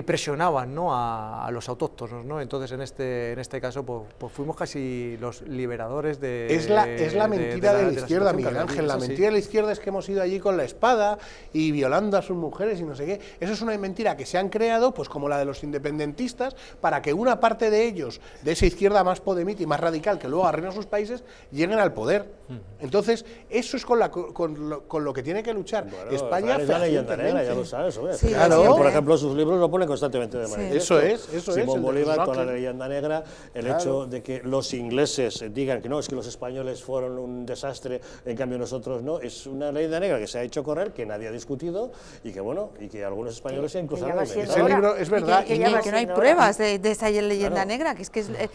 presionaban, ¿no?, a los autóctonos, ¿no? Entonces en este caso pues fuimos casi los liberadores de... Es la mentira de la izquierda, Miguel Ángel, la mentira de la izquierda es que hemos ido allí con la espada y violando a sus mujeres y no sé qué. Eso es una mentira que se han creado, pues como la de los independentistas, para que una parte de ellos, de esa izquierda más podemita y más radical que luego arruina sus países, lleguen al poder. Entonces, eso es con lo que tiene que luchar. Bueno, España es la leyenda negra, ya lo sabes, hombre. Sí, claro. Por ejemplo, sus libros lo ponen constantemente de manifiesto. Eso es. Simón Bolívar, con la leyenda negra, el hecho de que los ingleses digan que no, es que los españoles fueron un desastre, en cambio nosotros no, es una leyenda negra que se ha hecho correr, que nadie ha discutido y que bueno, y que algunos españoles incluso han ese libro es verdad. Que no hay pruebas de esa leyenda negra, que es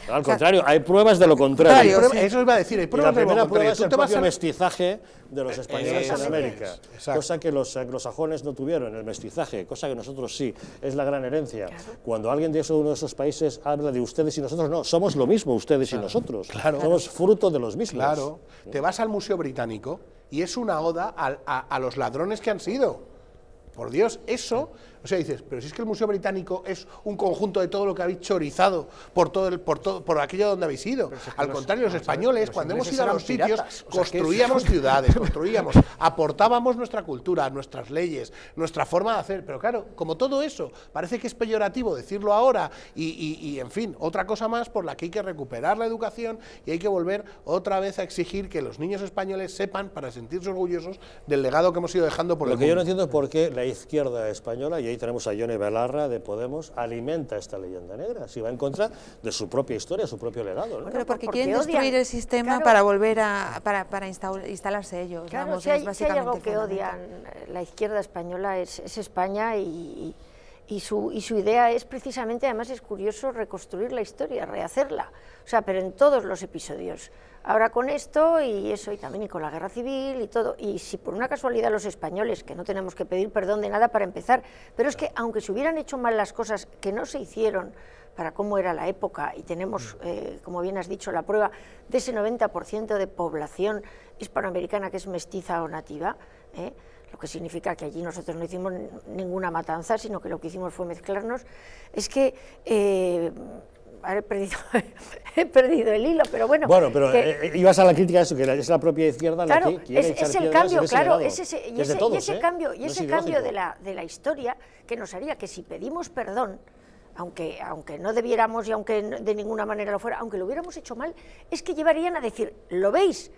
al contrario, hay pruebas de lo contrario. Eso iba a decir, hay pruebas de lo contrario. La primera prueba es el propio mestizaje de los españoles en América, cosa que los anglosajones no tuvieron, el mestizaje, cosa que nosotros sí, es la gran herencia. Claro. Cuando alguien de uno de esos países habla de ustedes y nosotros, no, somos lo mismo ustedes y nosotros, somos fruto de los mismos. Claro, te vas al Museo Británico y es una oda a los ladrones que han sido. Por Dios, eso, o sea, dices, pero si es que el Museo Británico es un conjunto de todo lo que habéis chorizado por aquello donde habéis ido. Al contrario, los españoles, cuando hemos ido a los sitios, construíamos ciudades, aportábamos nuestra cultura, nuestras leyes, nuestra forma de hacer. Pero claro, como todo eso, parece que es peyorativo decirlo ahora y en fin, otra cosa más por la que hay que recuperar la educación y hay que volver otra vez a exigir que los niños españoles sepan, para sentirse orgullosos del legado que hemos ido dejando por el mundo. Lo que yo no entiendo es por qué la izquierda española, y ahí tenemos a Yone Belarra de Podemos, alimenta esta leyenda negra, si va en contra de su propia historia, su propio legado, ¿no? Pero porque quieren destruir el sistema para volver para instalarse ellos. Claro, vamos, si hay algo que odian la izquierda española es España y su idea es precisamente, además es curioso, reconstruir la historia, rehacerla, o sea, pero en todos los episodios. Ahora con esto y eso, y también y con la guerra civil y todo, y si por una casualidad los españoles, que no tenemos que pedir perdón de nada para empezar, pero es que aunque se hubieran hecho mal las cosas que no se hicieron para cómo era la época, y tenemos, como bien has dicho, la prueba de ese 90% de población hispanoamericana que es mestiza o nativa, lo que significa que allí nosotros no hicimos ninguna matanza, sino que lo que hicimos fue mezclarnos, es que he perdido el hilo, pero bueno. Bueno, pero ibas a la crítica de eso, que es la propia izquierda la que quiere echar es el piedras cambio, en ese claro, legado, ese cambio ilógico. de la historia que nos haría que si pedimos perdón, aunque no debiéramos y aunque de ninguna manera lo fuera, aunque lo hubiéramos hecho mal, es que llevarían a decir, ¿lo veis?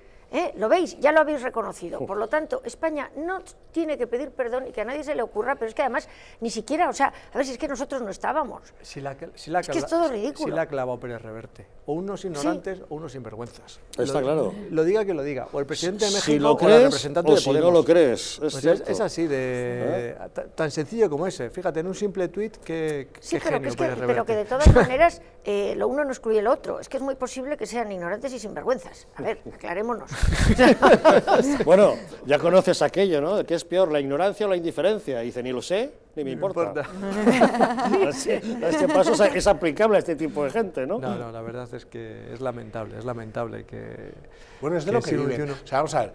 ¿Lo veis? Ya lo habéis reconocido. Por lo tanto, España no tiene que pedir perdón y que a nadie se le ocurra, pero es que además ni siquiera, o sea, a ver si es que nosotros no estábamos. Es que es todo ridículo. Si la ha clavado Pérez Reverte. O unos ignorantes o unos sinvergüenzas. Está claro. Lo diga quien lo diga. O el presidente de México si lo o crees, la representante o de si Podemos. no lo crees. Pues es así, tan sencillo como ese. Fíjate, en un simple tuit, qué genio Pérez Reverte. Pero que de todas maneras, lo uno no excluye lo otro. Es que es muy posible que sean ignorantes y sinvergüenzas. A ver, aclarémonos. Bueno, ya conoces aquello, ¿no? ¿Qué es peor, la ignorancia o la indiferencia? Y dice, ni lo sé, ni me importa. A este paso es aplicable a este tipo de gente, ¿no? No, la verdad es que es lamentable que... Bueno, es de lo que viven. O sea, vamos a ver,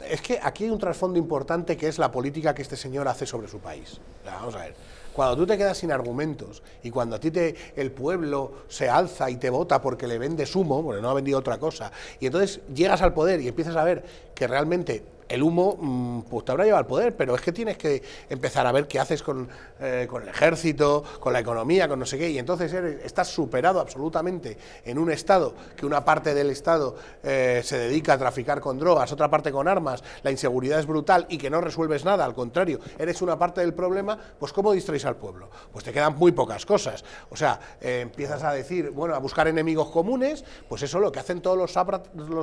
es que aquí hay un trasfondo importante que es la política que este señor hace sobre su país. O sea, vamos a ver. Cuando tú te quedas sin argumentos y cuando a ti el pueblo se alza y te vota porque le vendes humo, porque no ha vendido otra cosa, y entonces llegas al poder y empiezas a ver que realmente el humo pues te habrá llevado al poder, pero es que tienes que empezar a ver qué haces con el ejército, con la economía, con no sé qué, y entonces estás superado absolutamente en un Estado, que una parte del Estado se dedica a traficar con drogas, otra parte con armas, la inseguridad es brutal y que no resuelves nada, al contrario, eres una parte del problema, pues ¿cómo distraes al pueblo? Pues te quedan muy pocas cosas, o sea, empiezas a decir, bueno, a buscar enemigos comunes, pues eso es lo que hacen todos los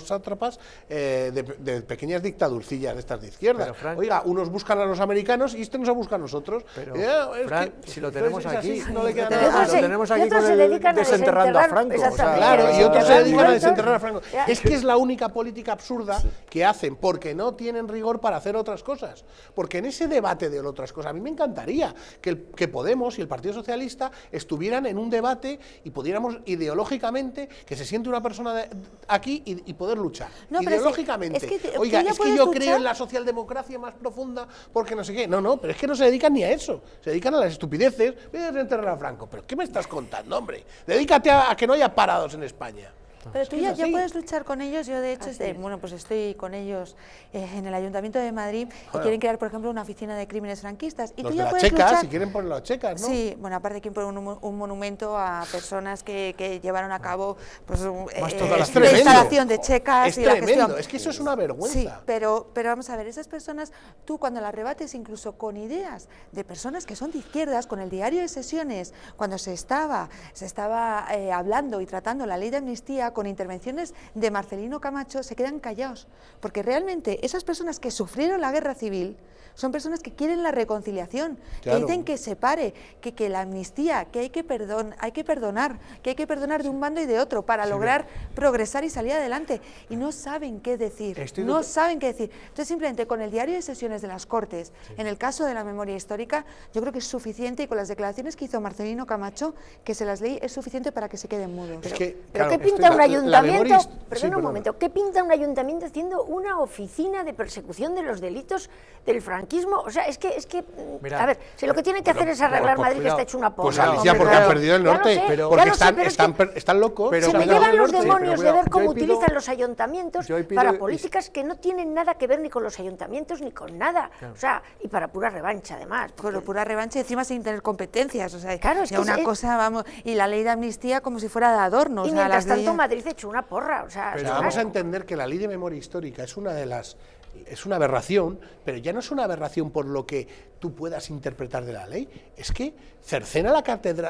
sátrapas de pequeñas dictadurcillas de estas de izquierda. Pero, Fran, oiga, unos buscan a los americanos y este nos busca a nosotros. Pero, Fran, si lo tenemos aquí, no le queda nada. Lo tenemos aquí con el desenterrando a Franco. O sea, claro, y otros se dedican a desenterrar a Franco. Es que es la única política absurda que hacen, porque no tienen rigor para hacer otras cosas. Porque en ese debate de otras cosas, a mí me encantaría que Podemos y el Partido Socialista estuvieran en un debate y pudiéramos ideológicamente que se siente una persona aquí y poder luchar. No, ideológicamente. Oiga, es que yo creo en la socialdemocracia más profunda porque no sé qué. No, pero es que no se dedican ni a eso. Se dedican a las estupideces. Voy a desenterrar a Franco. ¿Pero qué me estás contando, hombre? Dedícate a que no haya parados en España. Pero tú ya puedes luchar con ellos. Yo, de hecho, pues estoy con ellos en el Ayuntamiento de Madrid y quieren crear, por ejemplo, una oficina de crímenes franquistas. Y los tú de ya las puedes checas, luchar. si quieren poner las checas, ¿no? Sí, bueno, aparte quieren poner un monumento a personas que llevaron a cabo pues, la instalación de checas. Es y la tremendo, gestión. es que eso es una vergüenza. Sí, pero vamos a ver, esas personas, tú cuando las rebates incluso con ideas de personas que son de izquierdas, con el diario de sesiones, cuando se estaba hablando y tratando la ley de amnistía, con intervenciones de Marcelino Camacho, se quedan callados, porque realmente esas personas que sufrieron la guerra civil son personas que quieren la reconciliación, claro, que dicen que se pare, que la amnistía, que hay que perdonar, que hay que perdonar de un bando y de otro para lograr progresar y salir adelante, y no saben qué decir, saben qué decir. Entonces, simplemente con el diario de sesiones de las Cortes, en el caso de la memoria histórica, yo creo que es suficiente, y con las declaraciones que hizo Marcelino Camacho, que se las leí, es suficiente para que se queden mudos. Pero ¿qué pinta un ayuntamiento? Perdona un momento, ¿qué pinta un ayuntamiento haciendo una oficina de persecución de los delitos del franquismo? O sea, es que mira, a ver, si lo que tienen que hacer es arreglar Madrid, que está hecho una porra. Pues Alicia, porque han perdido el norte, porque están locos. Se me llevan los demonios de ver cómo utilizan los ayuntamientos para políticas que no tienen nada que ver ni con los ayuntamientos ni con nada. O sea, y para pura revancha, además. Por pura revancha y encima sin tener competencias. O sea, claro, es que una cosa, vamos, y la ley de amnistía como si fuera de adorno. Y mientras tanto Madrid ha hecho una porra. O sea, pero vamos a entender que la ley de memoria histórica es una aberración, pero ya no es una aberración por lo que tú puedas interpretar de la ley, es que cercena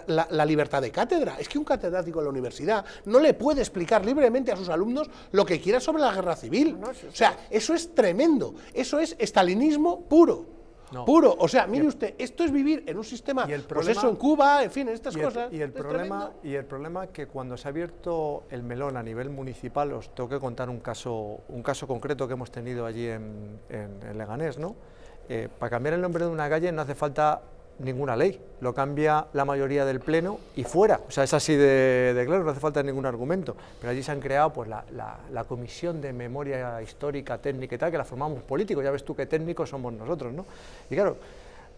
la libertad de cátedra. Es que un catedrático en la universidad no le puede explicar libremente a sus alumnos lo que quiera sobre la guerra civil. O sea, eso es tremendo, eso es estalinismo puro. Puro, o sea, mire usted, esto es vivir en un sistema, pues eso, en Cuba, en fin, en estas cosas. Y el problema es que cuando se ha abierto el melón a nivel municipal, os tengo que contar un caso concreto que hemos tenido allí en Leganés, ¿no? Para cambiar el nombre de una calle no hace falta ninguna ley, lo cambia la mayoría del pleno y fuera, o sea, es así de claro, no hace falta ningún argumento, pero allí se han creado pues la comisión de memoria histórica, técnica y tal, que la formamos políticos, ya ves tú qué técnicos somos nosotros, ¿no? Y claro,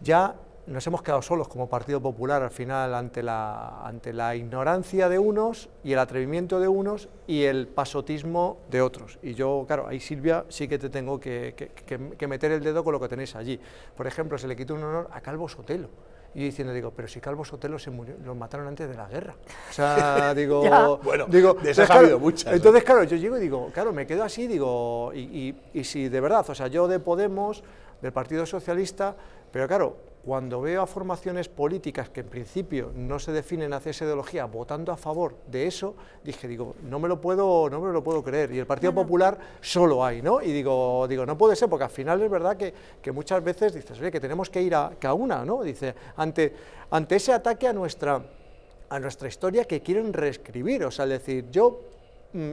ya nos hemos quedado solos como Partido Popular al final ante la ignorancia de unos y el atrevimiento de unos y el pasotismo de otros. Y yo, claro, ahí Silvia sí que te tengo que meter el dedo con lo que tenéis allí. Por ejemplo, se le quitó un honor a Calvo Sotelo. Y yo diciendo, digo, pero si Calvo Sotelo se murió, lo mataron antes de la guerra. O sea, digo... bueno, digo, de esas ha habido muchas. Entonces, claro, yo llego y digo, claro, me quedo así, digo, y si de verdad, o sea, yo de Podemos, del Partido Socialista, pero claro, cuando veo a formaciones políticas que en principio no se definen hacia esa ideología votando a favor de eso, dije, digo, no me lo puedo creer. Y el Partido Popular solo hay, ¿no? Y digo, no puede ser, porque al final es verdad que muchas veces dices, oye, que tenemos que ir a una, ¿no? Dice, ante ese ataque a nuestra historia que quieren reescribir, o sea, es decir, yo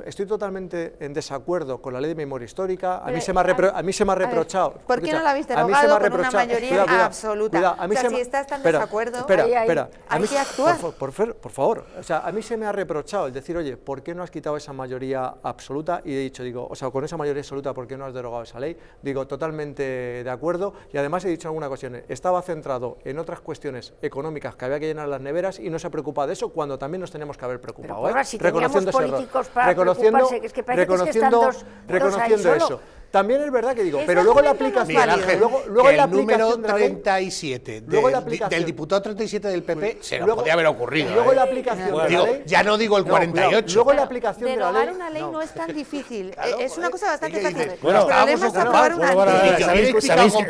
estoy totalmente en desacuerdo con la ley de memoria histórica. A mí se me ha reprochado. ¿Por qué no la habéis derogado con una mayoría absoluta? O sea, si estás tan desacuerdo, hay que actuar. Por favor, o sea, a mí se me ha reprochado el decir, oye, ¿por qué no has quitado esa mayoría absoluta? Y he dicho, digo, o sea, con esa mayoría absoluta, ¿por qué no has derogado esa ley? Digo, totalmente de acuerdo. Y además he dicho alguna cuestión, estaba centrado en otras cuestiones económicas que había que llenar las neveras y no se preocupa de eso cuando también nos teníamos que haber preocupado. Pero, si reconociendo políticos para reconociendo eso. También es verdad que digo, pero luego la aplicación... Luego el número 37 del diputado 37 del PP se nos podía haber ocurrido. Luego la aplicación de la ley... Ya no digo el 48. Luego la aplicación de la ley... Derogar una ley no es tan difícil. Es una cosa bastante fácil. Bueno, el problema es aprobar una ley.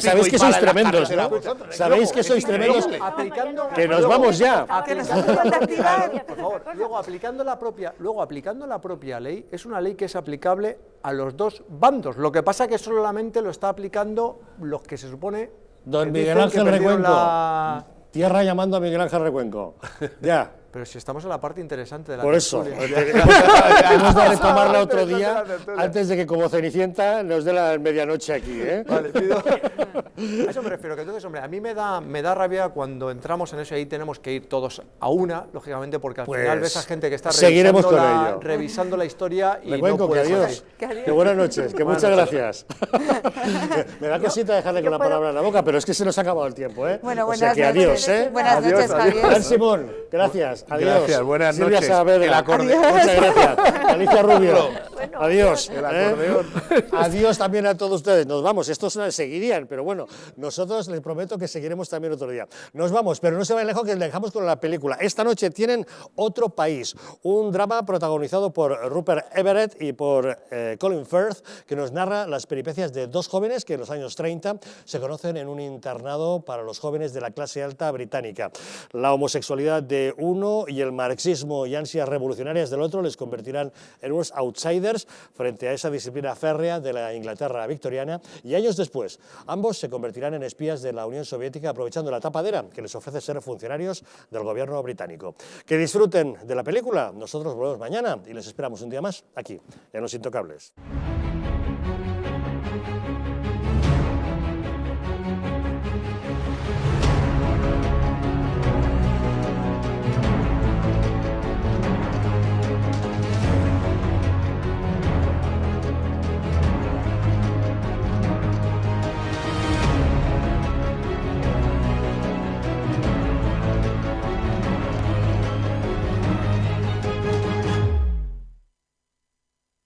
Sabéis que sois tremendos, ¿no? Sabéis que sois tremendos. Que nos vamos ya. Por favor, luego aplicando la propia ley, es una ley que es aplicable a los dos bandos. Lo que pasa que solamente lo está aplicando los que se supone... Don Miguel Ángel Recuenco. Tierra llamando a Miguel Ángel Recuenco. Ya. Pero si estamos en la parte interesante de la Por eso. Hemos de retomarla otro día antes de que como Cenicienta nos dé la medianoche aquí, ¿eh? Vale, pido. A eso me refiero, que entonces, hombre, a mí me da rabia cuando entramos en eso y ahí tenemos que ir todos a una, lógicamente, porque al final ves a gente que está revisando la historia y Recuenco, no puede que adiós. Que buenas noches, que muchas gracias. Me da cosita dejarle con la palabra en la boca, pero es que se nos ha acabado el tiempo, ¿eh? Bueno, o sea que adiós, ¿eh? Buenas noches, Javier. Juan Simón, gracias. Adiós. Gracias, buenas Silvia noches. Saavedra, muchas gracias. Alicia Rubio, adiós. El acordeón. Adiós también a todos ustedes. Nos vamos, estos seguirían, pero bueno, nosotros les prometo que seguiremos también otro día. Nos vamos, pero no se vayan lejos, que les dejamos con la película. Esta noche tienen Otro País, un drama protagonizado por Rupert Everett y por Colin Firth, que nos narra las peripecias de dos jóvenes que en los años 30 se conocen en un internado para los jóvenes de la clase alta británica. La homosexualidad de uno y el marxismo y ansias revolucionarias del otro les convertirán en unos outsiders frente a esa disciplina férrea de la Inglaterra victoriana, y años después ambos se convertirán en espías de la Unión Soviética aprovechando la tapadera que les ofrece ser funcionarios del gobierno británico. Que disfruten de la película. Nosotros volvemos mañana y les esperamos un día más aquí en Los Intocables.